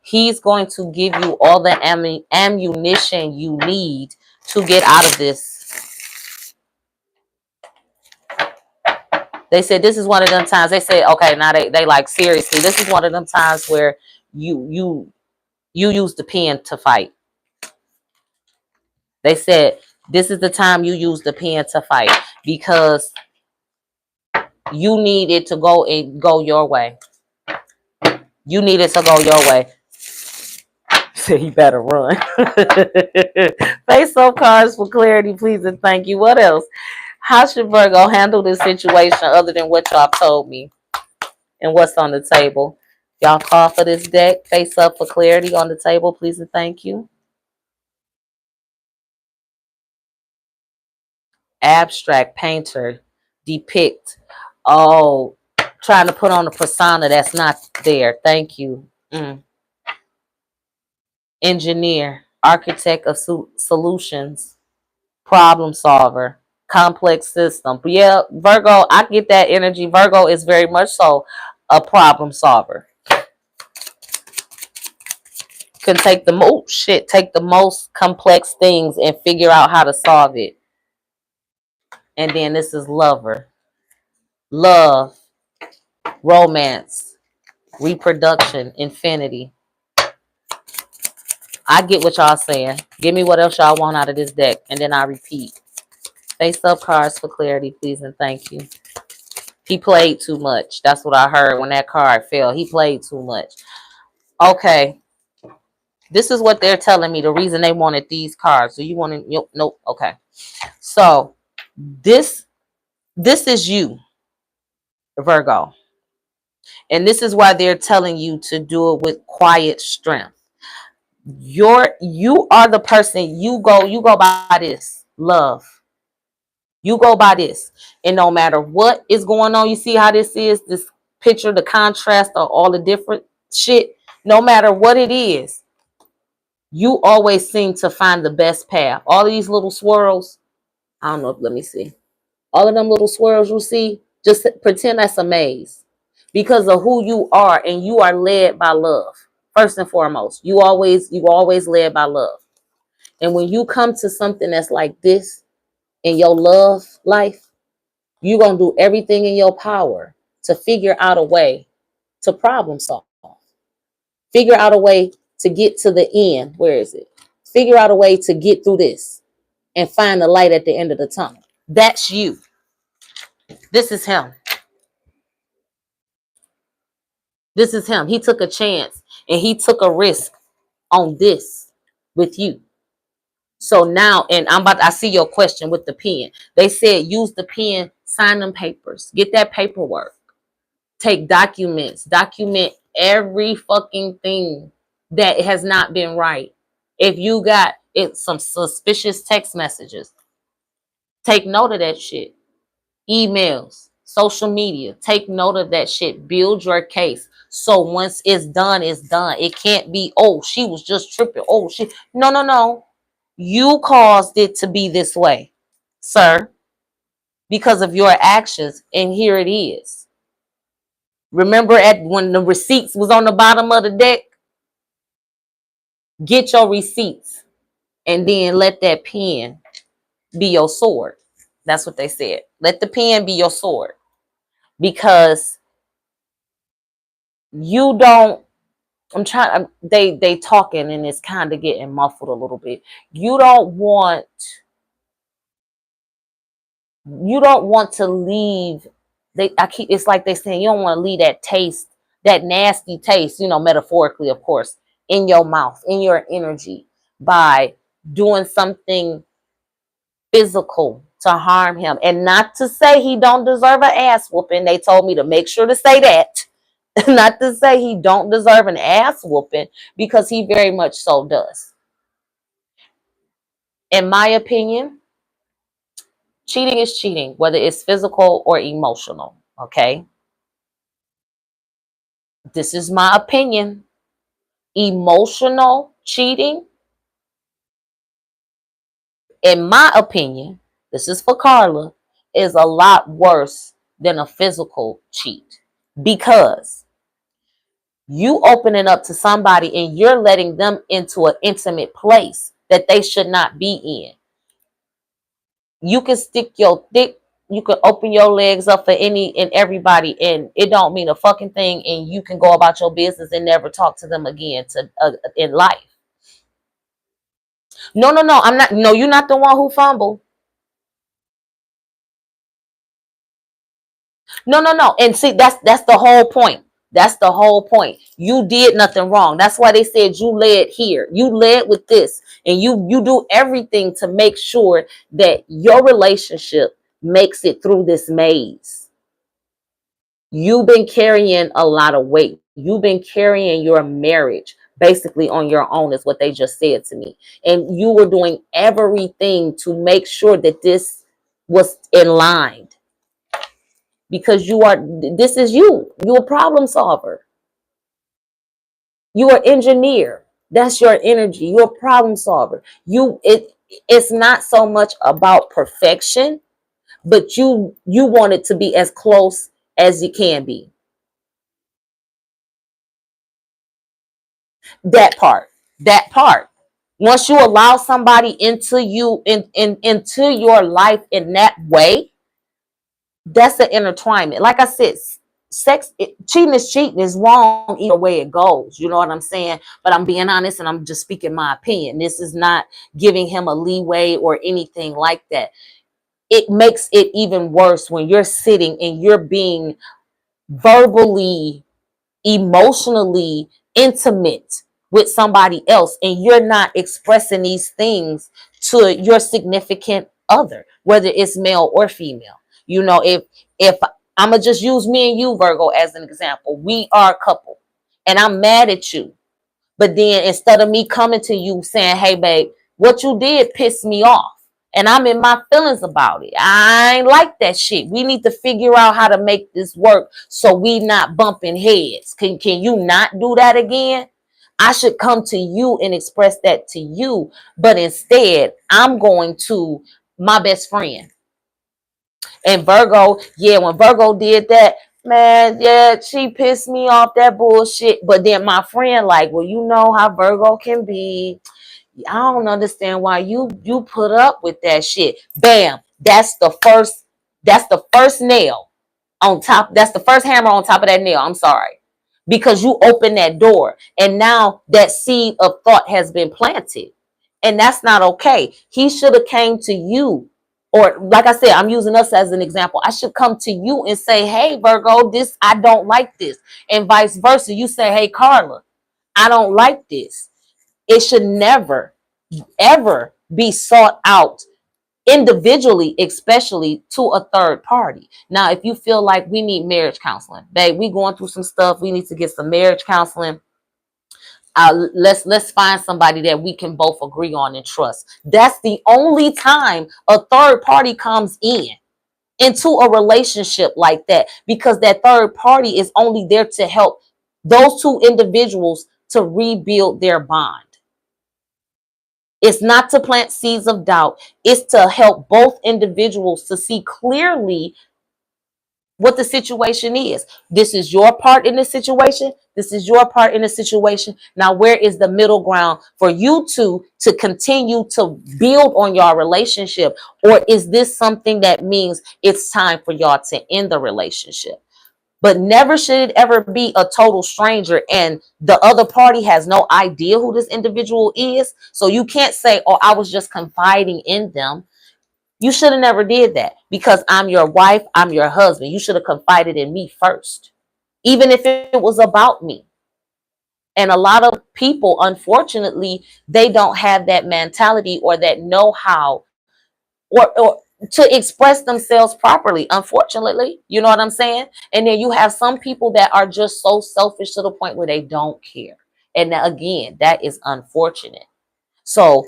He's going to give you all the ammunition you need to get out of this. They said this is one of them times. They said, okay, now they like seriously. This is one of them times where you use the pen to fight. They said this is the time you use the pen to fight because you need it to go your way. You need it to go your way. So you better run. Face up cards for clarity, please, and thank you. What else? How should Virgo handle this situation other than what y'all told me and what's on the table? Y'all call for this deck. Face up for clarity on the table, please, and thank you. Abstract painter, depict. Oh, trying to put on a persona that's not there. Thank you. Engineer, architect of solutions, problem solver, complex system. But yeah, Virgo, I get that energy. Virgo is very much so a problem solver. Can take the most complex things and figure out how to solve it. And then this is lover, love, romance, reproduction, infinity. I get what y'all saying. Give me what else y'all want out of this deck, and then I repeat. Face up cards for clarity, please, and thank you. He played too much. That's what I heard when that card fell. He played too much. Okay. This is what they're telling me. The reason they wanted these cards. Do you want to? Nope. Okay. So this is you, Virgo. And this is why they're telling you to do it with quiet strength. You are the person, you go by this love. You go by this. And no matter what is going on, you see how this is, this picture, the contrast of all the different shit. No matter what it is, you always seem to find the best path. All of these little swirls, I don't know, let me see. All of them little swirls you see, just pretend that's a maze. Because of who you are, and you are led by love. First and foremost, you always led by love. And when you come to something that's like this in your love life, you're going to do everything in your power to figure out a way to problem solve. Figure out a way to get to the end. Where is it? Figure out a way to get through this and find the light at the end of the tunnel. That's you. This is him. This is him. He took a chance and he took a risk on this with you. So now, and I see your question with the pen. They said use the pen, sign them papers, get that paperwork, take documents, document every fucking thing that has not been right. If you got some suspicious text messages, take note of that shit. Emails, social media, take note of that shit. Build your case. So once it's done, it's done. It can't be, oh, she was just tripping. Oh, no. You caused it to be this way, sir, because of your actions. And here it is. Remember when the receipts was on the bottom of the deck? Get your receipts and then let that pen be your sword. That's what they said. Let the pen be your sword. Because you don't, they talking and it's kind of getting muffled a little bit. You don't want to leave. It's like they saying you don't want to leave that taste, that nasty taste, metaphorically, of course, in your mouth, in your energy, by doing something physical to harm him. And not to say he don't deserve an ass whooping. They told me to make sure to say that. Not to say he don't deserve an ass whooping, because he very much so does. In my opinion, cheating is cheating, whether it's physical or emotional. Okay. This is my opinion. Emotional cheating, in my opinion, this is for Carla, is a lot worse than a physical cheat, because you opening up to somebody and you're letting them into an intimate place that they should not be in. You can you can open your legs up for any and everybody, and it don't mean a fucking thing, and you can go about your business and never talk to them again in life. No, I'm not. No, you're not the one who fumbled. No. And see, that's the whole point. That's the whole point. You did nothing wrong. That's why they said you led here. You led with this, and you do everything to make sure that your relationship makes it through this maze. You've been carrying a lot of weight. You've been carrying your marriage basically on your own, is what they just said to me. And you were doing everything to make sure that this was in line, because this is you're a problem solver, you're an engineer. That's your energy. You're a problem solver. It's not so much about perfection, but you want it to be as close as you can be. That part once you allow somebody into into your life in that way, that's the intertwinement. Like I said, cheating is cheating, is wrong either way it goes. You know what I'm saying? But I'm being honest, and I'm just speaking my opinion. This is not giving him a leeway or anything like that. It makes it even worse when you're sitting and you're being verbally, emotionally intimate with somebody else, and you're not expressing these things to your significant other, whether it's male or female. You know, if I'm gonna just use me and you, Virgo, as an example, we are a couple, and I'm mad at you, but then instead of me coming to you saying, hey, babe, what you did pissed me off, and I'm in my feelings about it, I ain't like that shit. We need to figure out how to make this work so we not bumping heads. Can you not do that again? I should come to you and express that to you. But instead, I'm going to my best friend. And Virgo, yeah, when Virgo did that, man, yeah, she pissed me off, that bullshit. But then my friend, like, well, you know how Virgo can be. I don't understand why you put up with that shit. Bam. That's the first nail on top. That's the first hammer on top of that nail. I'm sorry. Because you open that door, and now that seed of thought has been planted. And that's not okay. He should have came to you. Or like I said, I'm using us as an example. I should come to you and say, hey, Virgo, this, I don't like this. And vice versa. You say, hey, Carla, I don't like this. It should never, ever be sought out individually, especially to a third party. Now, if you feel like we need marriage counseling, babe, we going through some stuff, we need to get some marriage counseling. Let's find somebody that we can both agree on and trust. That's the only time a third party comes into a relationship like that, because that third party is only there to help those two individuals to rebuild their bond. It's not to plant seeds of doubt. It's to help both individuals to see clearly what the situation is. This is your part in the situation. This is your part in the situation. Now, where is the middle ground for you two to continue to build on your relationship? Or is this something that means it's time for y'all to end the relationship? But never should it ever be a total stranger and the other party has no idea who this individual is. So you can't say, oh, I was just confiding in them. You should have never did that, because I'm your wife, I'm your husband. You should have confided in me first, even if it was about me. And a lot of people, unfortunately, they don't have that mentality or that know-how, or to express themselves properly, unfortunately. You know what I'm saying? And then you have some people that are just so selfish to the point where they don't care. And again, that is unfortunate. So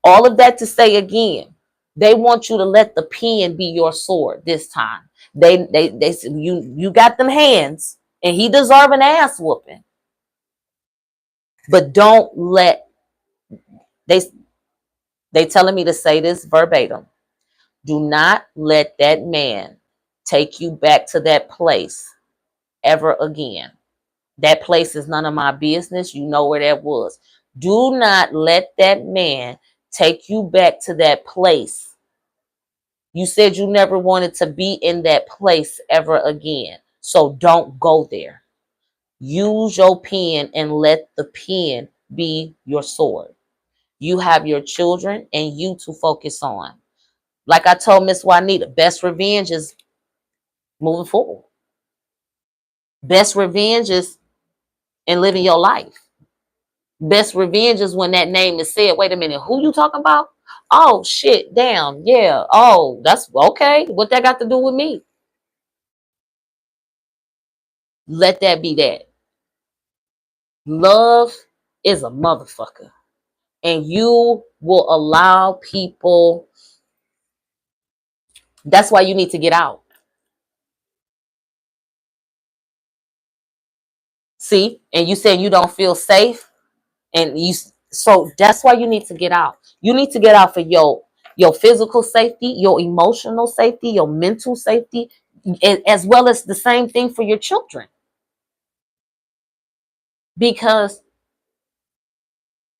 all of that to say again, they want you to let the pen be your sword this time. They you got them hands, and he deserve an ass whooping. But don't let they they telling me to say this verbatim. Do not let that man take you back to that place ever again. That place is none of my business. You know where that was. Do not let that man take you back to that place. You said you never wanted to be in that place ever again. So don't go there. Use your pen and let the pen be your sword. You have your children and you to focus on. Like I told Miss Juanita, best revenge is moving forward. Best revenge is in living your life. Best revenge is when that name is said. Wait a minute, who you talking about? Oh shit, damn, yeah. Oh, that's okay. What that got to do with me? Let that be that. Love is a motherfucker. And you will allow people That's why you need to get out. See? And you saying you don't feel safe, and you, so that's why you need to get out. You need to get out for your physical safety, your emotional safety, your mental safety, as well as the same thing for your children. Because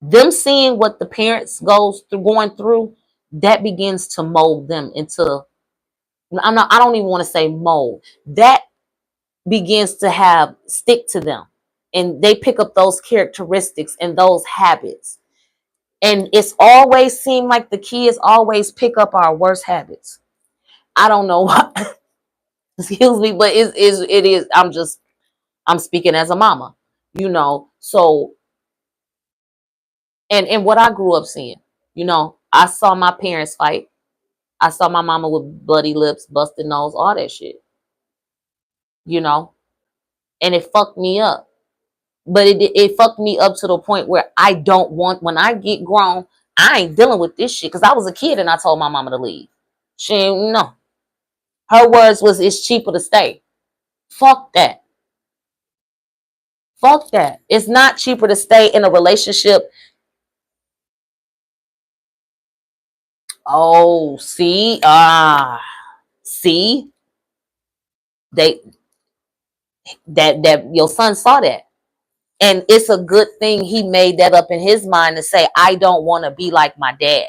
them seeing what the parents goes through going through, that begins to mold them into, I don't even want to say mold. That begins to have stick to them. And they pick up those characteristics and those habits. And it's always seemed like the kids always pick up our worst habits. I don't know why. Excuse me, but it is. I'm speaking as a mama, So, and what I grew up seeing, I saw my parents fight. I saw my mama with bloody lips, busted nose, all that shit, you know, and it fucked me up. But it fucked me up to the point where I don't want, when I get grown, I ain't dealing with this shit. Because I was a kid and I told my mama to leave. She ain't, no. Her words was, it's cheaper to stay. Fuck that. Fuck that. It's not cheaper to stay in a relationship. Oh, see? See? They that your son saw that. And it's a good thing he made that up in his mind to say, I don't want to be like my dad.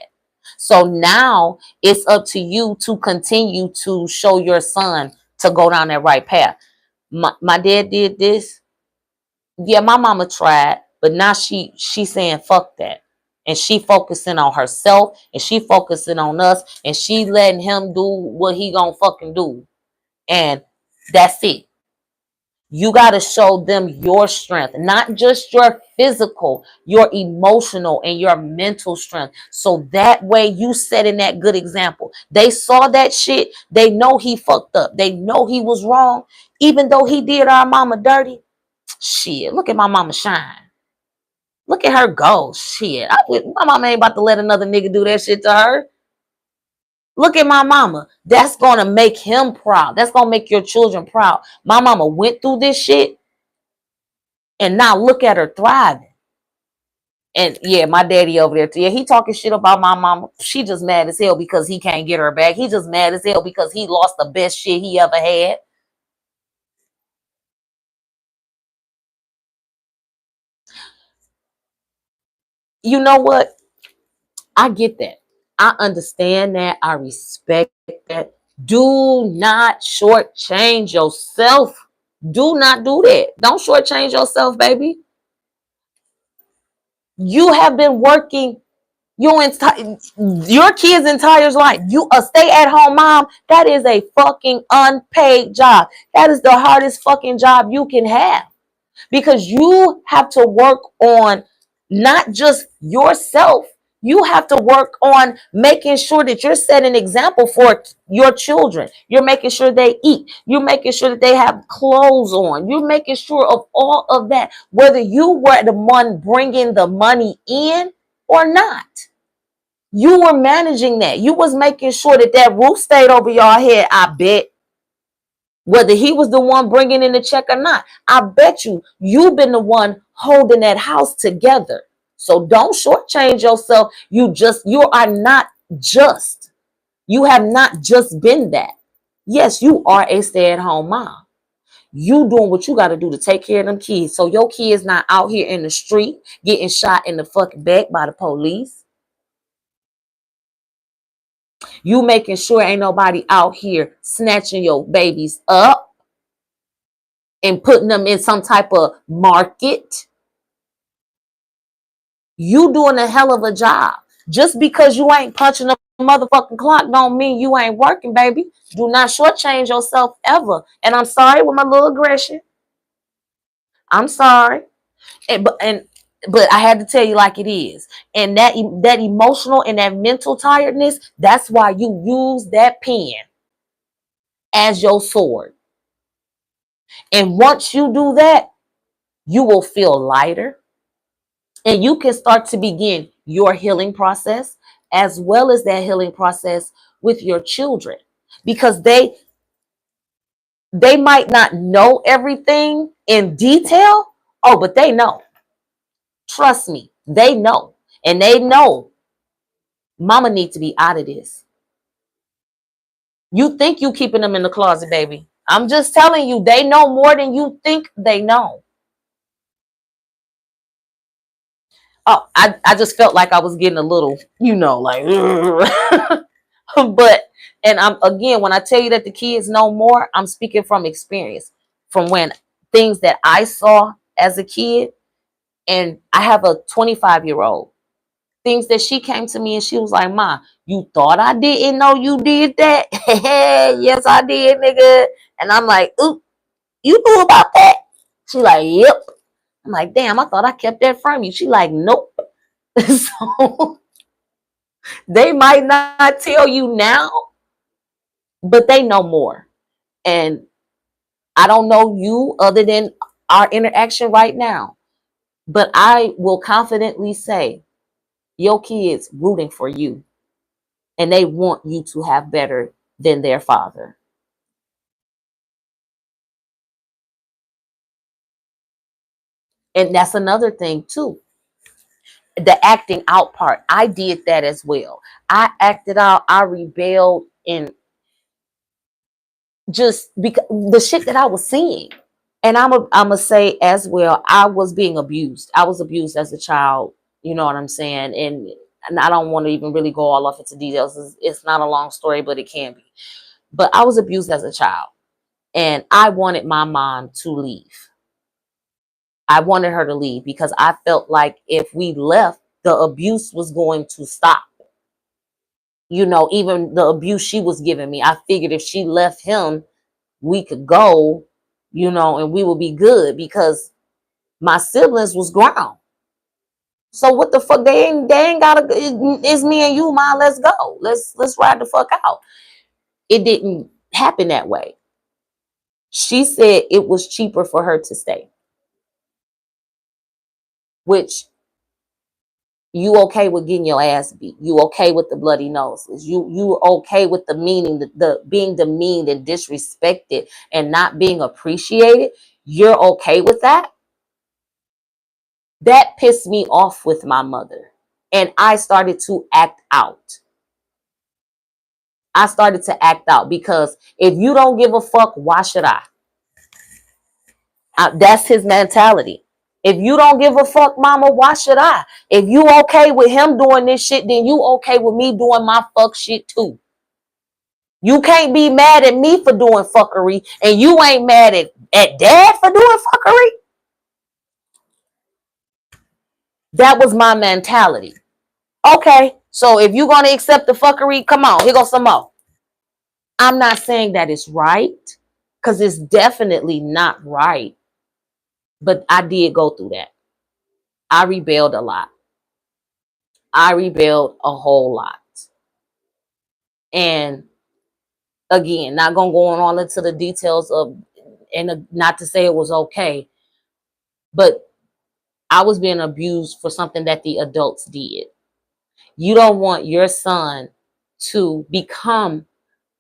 So now it's up to you to continue to show your son to go down that right path. My dad did this. Yeah, my mama tried, but now she's saying fuck that. And she focusing on herself, and she focusing on us, and she letting him do what he gonna fucking do. And that's it. You got to show them your strength, not just your physical, your emotional and your mental strength. So that way you setting that good example. They saw that shit. They know he fucked up. They know he was wrong. Even though he did our mama dirty. Shit, look at my mama shine. Look at her go. Shit, my mama ain't about to let another nigga do that shit to her. Look at my mama. That's going to make him proud. That's going to make your children proud. My mama went through this shit, and now look at her thriving. And yeah, my daddy over there, yeah, he talking shit about my mama. She just mad as hell because he can't get her back. He just mad as hell because he lost the best shit he ever had. You know what? I get that. I understand that. I respect that. Do not shortchange yourself. Do not do that. Don't shortchange yourself, baby. You have been working your kid's entire life. You a stay-at-home mom. That is a fucking unpaid job. That is the hardest fucking job you can have. Because you have to work on not just yourself, you have to work on making sure that you're setting an example for your children. You're making sure they eat. You're making sure that they have clothes on. You're making sure of all of that, whether you were the one bringing the money in or not. You were managing that. You was making sure that that roof stayed over your head, I bet. Whether he was the one bringing in the check or not, I bet you've been the one holding that house together. So don't shortchange yourself. You are not just. You have not just been that. Yes, you are a stay-at-home mom. You doing what you got to do to take care of them kids. So your kids not out here in the street getting shot in the fucking back by the police. You making sure ain't nobody out here snatching your babies up and putting them in some type of market. You doing a hell of a job. Just because you ain't punching a motherfucking clock don't mean you ain't working, baby. Do not shortchange yourself ever. And I'm sorry with my little aggression. I'm sorry. But I had to tell you like it is. And that emotional and that mental tiredness, that's why you use that pen as your sword. And once you do that, you will feel lighter, and you can start to begin your healing process as well as that healing process with your children. because they might not know everything in detail. Oh, but they know. Trust me, they know. And they know mama needs to be out of this. You think you keeping them in the closet, baby. I'm just telling you, they know more than you think they know. Oh, I just felt like I was getting a little, like, but, and I'm, again, when I tell you that the kids know more, I'm speaking from experience, from when things that I saw as a kid. And I have a 25-year-old. Things that she came to me and she was like, "Ma, you thought I didn't know you did that?" Yes, I did, nigga. And I'm like, "Oop, you knew about that?" She like, "Yep." I'm like, "Damn, I thought I kept that from you." She like, "Nope." So they might not tell you now, but they know more. And I don't know you other than our interaction right now, but I will confidently say your kids rooting for you, and they want you to have better than their father. And that's another thing too. The acting out part. I did that as well. I acted out, I rebelled, and just because the shit that I was seeing. And I'm a say as well, I was being abused. I was abused as a child. You know what I'm saying? And I don't want to even really go all off into details. It's not a long story, but it can be. But I was abused as a child. And I wanted my mom to leave. I wanted her to leave because I felt like if we left, the abuse was going to stop. Even the abuse she was giving me, I figured if she left him, we could go, and we would be good because my siblings was grown. So what the fuck? They ain't gotta. It's me and you, ma. Let's go. Let's ride the fuck out. It didn't happen that way. She said it was cheaper for her to stay, which, you okay with getting your ass beat? You okay with the bloody noses? You okay with the meaning, the being demeaned and disrespected and not being appreciated? You're okay with that? That pissed me off with my mother, and I started to act out. I started to act out because if you don't give a fuck, why should I? That's his mentality. If you don't give a fuck, mama, why should I? If you okay with him doing this shit, then you okay with me doing my fuck shit too. You can't be mad at me for doing fuckery, and you ain't mad at dad for doing fuckery. That was my mentality. Okay, so if you're gonna accept the fuckery, come on, here goes some more. I'm not saying that it's right, because it's definitely not right. But I did go through that. I rebelled a lot. I rebelled a whole lot. And again, not gonna go on all into the details of, and not to say it was okay, but I was being abused for something that the adults did. You don't want your son to become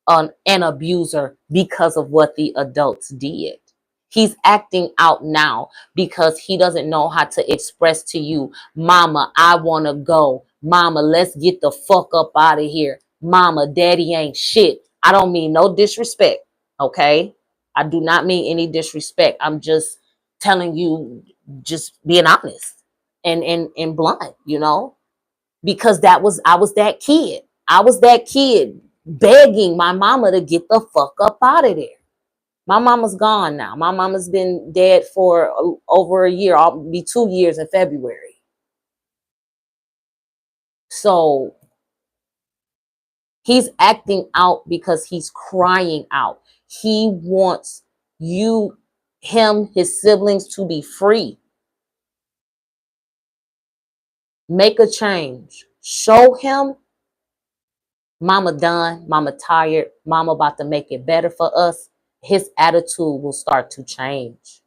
an abuser because of what the adults did. He's acting out now because he doesn't know how to express to you, "Mama, I want to go. Mama, let's get the fuck up out of here. Mama, daddy ain't shit." I don't mean no disrespect, okay? I do not mean any disrespect. I'm just telling you, just being honest and blunt, because I was that kid. I was that kid begging my mama to get the fuck up out of there. My mama's gone now. My mama's been dead for over a year. I'll be 2 years in February. So he's acting out because he's crying out. He wants his siblings to be free. Make a change. Show him mama done, mama tired, mama about to make it better for us. His attitude will start to change.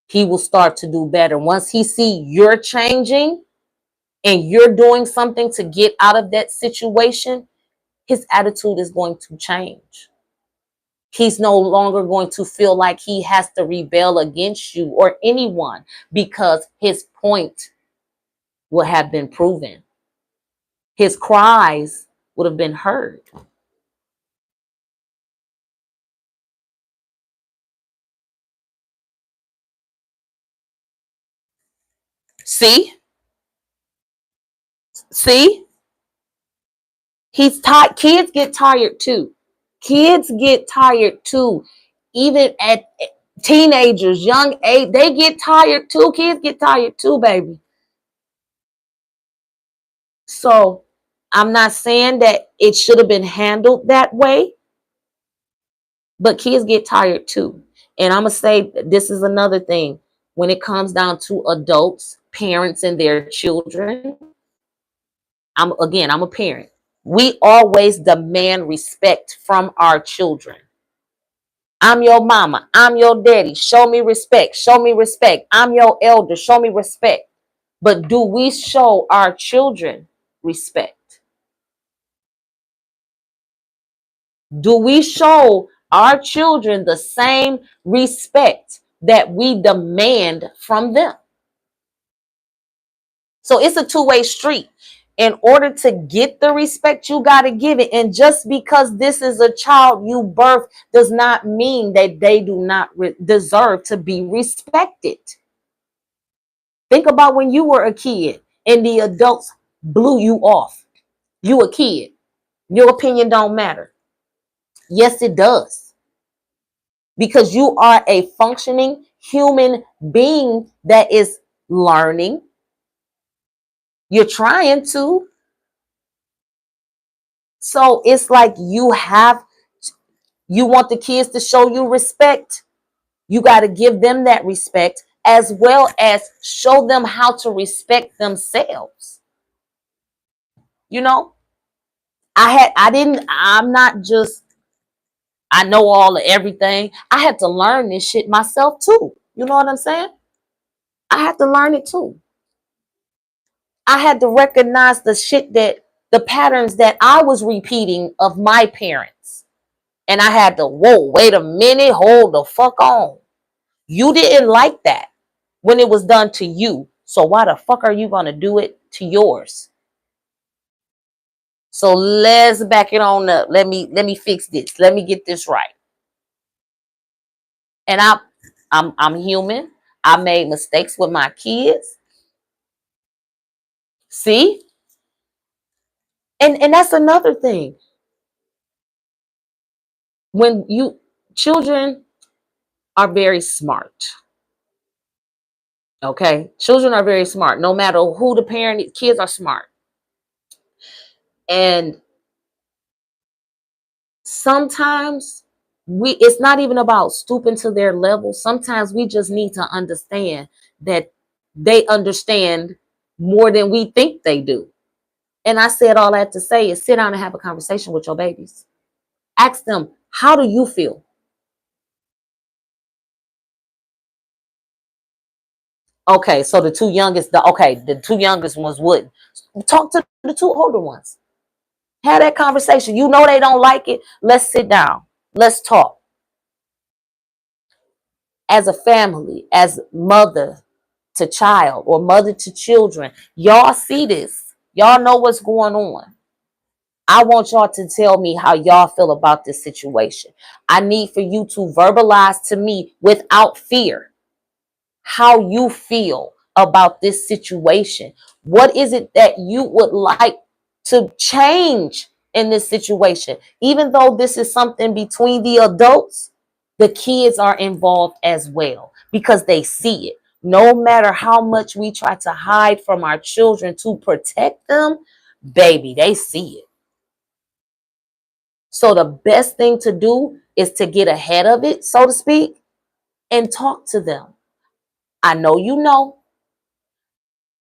He will start to do better. Once he see you're changing and you're doing something to get out of that situation, his attitude is going to change. He's no longer going to feel like he has to rebel against you or anyone because his point will have been proven. His cries would have been heard. See? See? He's tired. Kids get tired too. Kids get tired too. Even at teenagers, young age, they get tired too. Kids get tired too, baby. So I'm not saying that it should have been handled that way, but kids get tired too. And I'm going to say this is another thing. When it comes down to adults, parents, and their children, I'm a parent. We always demand respect from our children. I'm your mama. I'm your daddy. Show me respect. Show me respect. I'm your elder. Show me respect. But do we show our children respect? Do we show our children the same respect that we demand from them? So it's a two-way street. In order to get the respect, you got to give it. And just because this is a child you birth does not mean that they do not deserve to be respected. Think about when you were a kid and the adults blew you off. You a kid. Your opinion don't matter. Yes, it does. Because you are a functioning human being that is learning. You're trying to. So it's like you want the kids to show you respect. You got to give them that respect as well as show them how to respect themselves. You know, I'm not just, I know all of everything. I had to learn this shit myself too. You know what I'm saying? I had to learn it too. I had to recognize the patterns that I was repeating of my parents. And I had to, whoa, wait a minute, hold the fuck on. You didn't like that when it was done to you. So why the fuck are you going to do it to yours? So let's back it on up. Let me fix this. Let me get this right. And I'm human. I made mistakes with my kids. See? And that's another thing. When children are very smart. Okay? Children are very smart. No matter who the parent is, kids are smart. And sometimes it's not even about stooping to their level. Sometimes we just need to understand that they understand more than we think they do. And I said all that to say is sit down and have a conversation with your babies. Ask them, how do you feel? Okay, so the two youngest ones wouldn't. Talk to the two older ones. Have that conversation. You know they don't like it. Let's sit down. Let's talk. As a family, as mother to child or mother to children, y'all see this. Y'all know what's going on. I want y'all to tell me how y'all feel about this situation. I need for you to verbalize to me without fear how you feel about this situation. What is it that you would like to change in this situation? Even though this is something between the adults, the kids are involved as well because they see it. No matter how much we try to hide from our children to protect them, baby, they see it. So the best thing to do is to get ahead of it, so to speak, and talk to them. I know you know.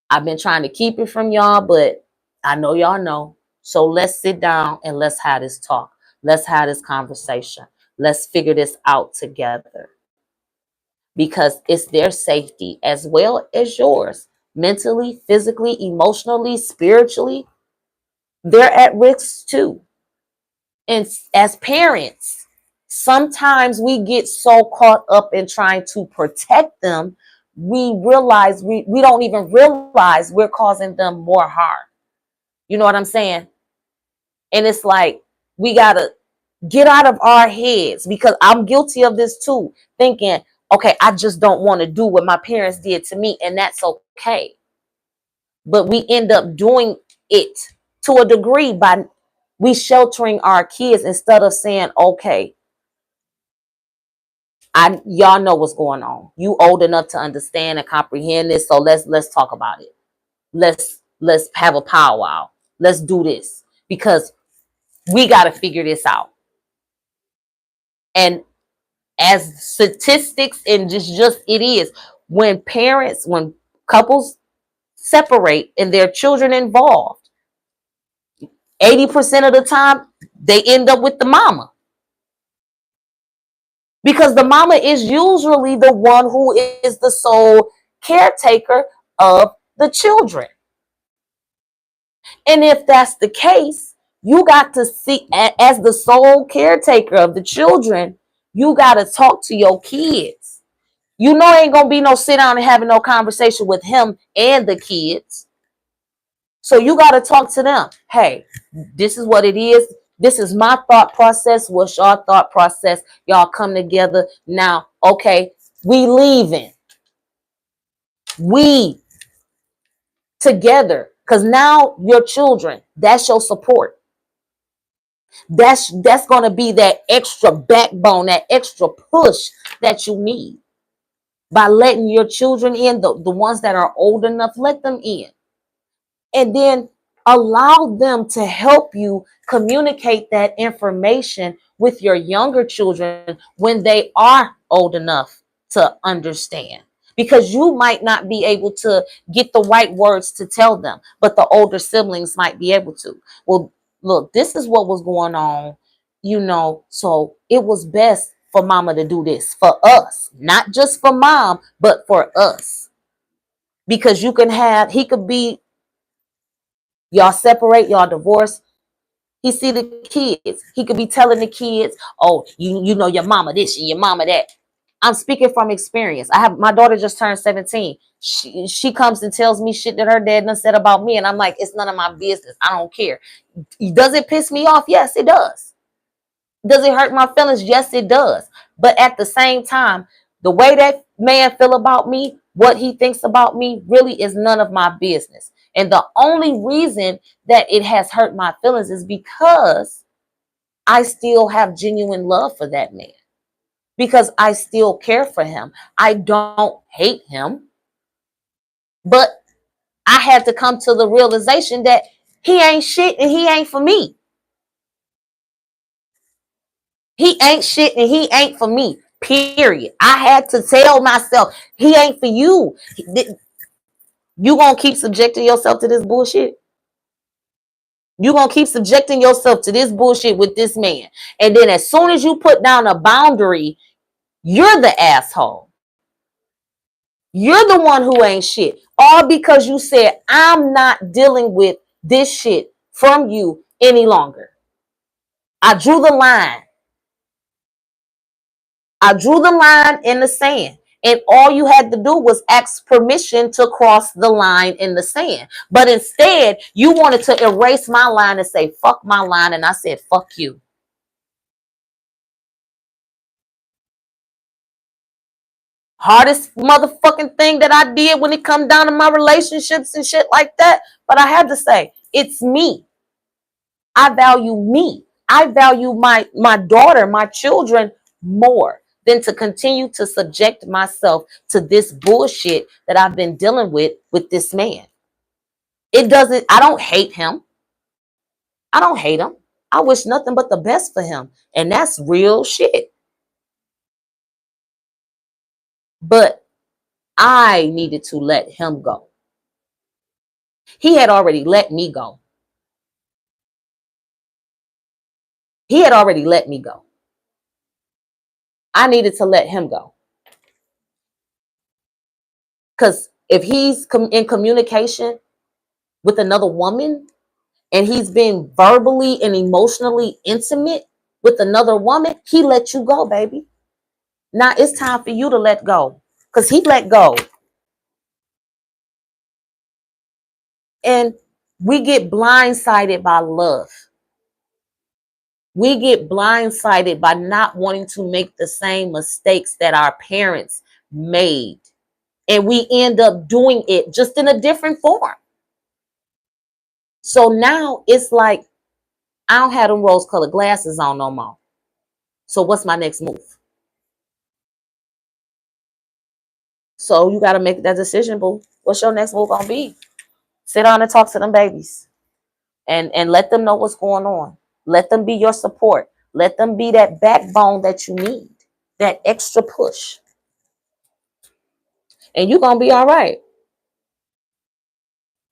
I've been trying to keep it from y'all, but I know y'all know. So let's sit down and let's have this talk. Let's have this conversation. Let's figure this out together. Because it's their safety as well as yours. Mentally, physically, emotionally, spiritually. They're at risk too. And as parents, sometimes we get so caught up in trying to protect them, we realize we don't even realize we're causing them more harm. You know what I'm saying? And it's like we gotta get out of our heads, because I'm guilty of this too, thinking, okay, I just don't want to do what my parents did to me, and that's okay. But we end up doing it to a degree by we sheltering our kids instead of saying, okay, y'all know what's going on. You old enough to understand and comprehend this, so let's talk about it. Let's have a powwow. Let's do this, because we got to figure this out. And as statistics and just it is, when couples separate and their children involved, 80% of the time they end up with the mama, because the mama is usually the one who is the sole caretaker of the children. And if that's the case, you got to see, as the sole caretaker of the children, you got to talk to your kids. You know, ain't gonna be no sit down and having no conversation with him and the kids. So you got to talk to them. Hey, this is what it is. This is my thought process. What's your thought process? Y'all come together now. Okay, we leaving. We together. Because now your children, that's your support. That's going to be that extra backbone, that extra push that you need. By letting your children in, the ones that are old enough, let them in. And then allow them to help you communicate that information with your younger children when they are old enough to understand. Because you might not be able to get the right words to tell them, but the older siblings might be able to. Well, look, this is what was going on, so it was best for mama to do this for us, not just for mom, but for us. Because he could be, y'all separate, y'all divorce. He see the kids. He could be telling the kids, "Oh, you know your mama this and your mama that." I'm speaking from experience. I have my daughter just turned 17. She comes and tells me shit that her dad done said about me, and I'm like, it's none of my business. I don't care. Does it piss me off? Yes, it does. Does it hurt my feelings? Yes, it does. But at the same time, the way that man feel about me, what he thinks about me, really is none of my business. And the only reason that it has hurt my feelings is because I still have genuine love for that man. Because I still care for him. I don't hate him. But I had to come to the realization that he ain't shit and he ain't for me. He ain't shit and he ain't for me. Period. I had to tell myself, he ain't for you. You gonna keep subjecting yourself to this bullshit? You gonna keep subjecting yourself to this bullshit with this man. And then as soon as you put down a boundary, you're the asshole. You're the one who ain't shit. All because you said, I'm not dealing with this shit from you any longer. I drew the line. I drew the line in the sand. And all you had to do was ask permission to cross the line in the sand. But instead, you wanted to erase my line and say, fuck my line. And I said, fuck you. Hardest motherfucking thing that I did when it come down to my relationships and shit like that. But I had to say, it's me. I value me. I value my daughter, my children more than to continue to subject myself to this bullshit that I've been dealing with this man. I don't hate him. I don't hate him. I wish nothing but the best for him. And that's real shit. But I needed to let him go. He had already let me go. He had already let me go. I needed to let him go. Because if he's in communication with another woman, and he's been verbally and emotionally intimate with another woman, he let you go, baby. Now it's time for you to let go, because he let go. And we get blindsided by love. We get blindsided by not wanting to make the same mistakes that our parents made. And we end up doing it just in a different form. So now it's like, I don't have them rose colored glasses on no more. So what's my next move? So you got to make that decision, boo. What's your next move gonna be? Sit down and talk to them babies, and let them know what's going on. Let them be your support. Let them be that backbone that you need, that extra push, and you're gonna be all right.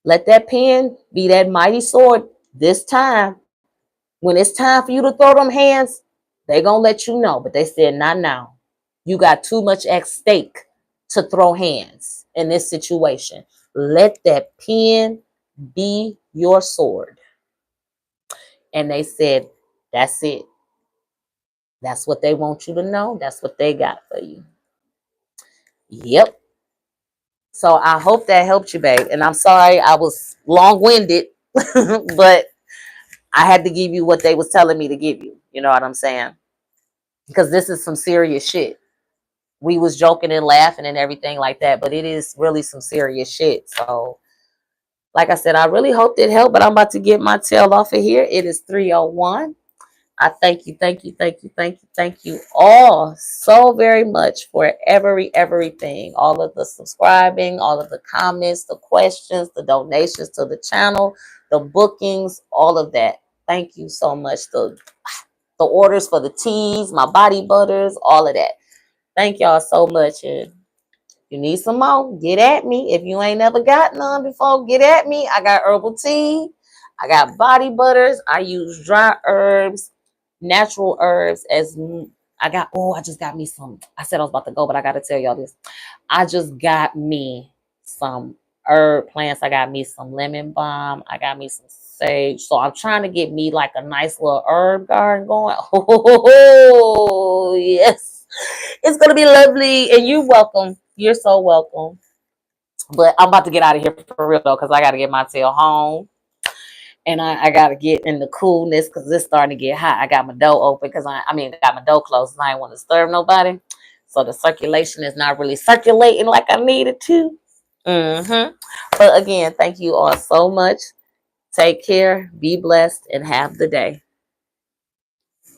Let that pen be that mighty sword this time. When it's time for you to throw them hands, they gonna let you know. But they said, not now. You got too much at stake to throw hands in this situation. Let that pen be your sword. And they said, that's it. That's what they want you to know. That's what they got for you. Yep. So I hope that helped you, babe. And I'm sorry I was long-winded, but I had to give you what they was telling me to give you. You know what I'm saying? Because this is some serious shit. We was joking and laughing and everything like that, but it is really some serious shit. So, like I said, I really hope it helped, but I'm about to get my tail off of here. It is 3:01. I thank you, thank you, thank you, thank you, thank you all so very much for everything. All of the subscribing, all of the comments, the questions, the donations to the channel, the bookings, all of that. Thank you so much. The orders for the teas, my body butters, all of that. Thank y'all so much. And you need some more, get at me. If you ain't never got none before, get at me. I got herbal tea. I got body butters. I use dry herbs, natural herbs. I just got me some. I said I was about to go, but I got to tell y'all this. I just got me some herb plants. I got me some lemon balm. I got me some sage. So I'm trying to get me like a nice little herb garden going. Oh, yes. It's going to be lovely. And you're welcome. You're so welcome. But I'm about to get out of here for real, though, because I got to get my tail home. And I got to get in the coolness because it's starting to get hot. I got my door open because I got my door closed and I didn't want to disturb nobody. So the circulation is not really circulating like I needed to. But again, thank you all so much. Take care, be blessed, and have the day.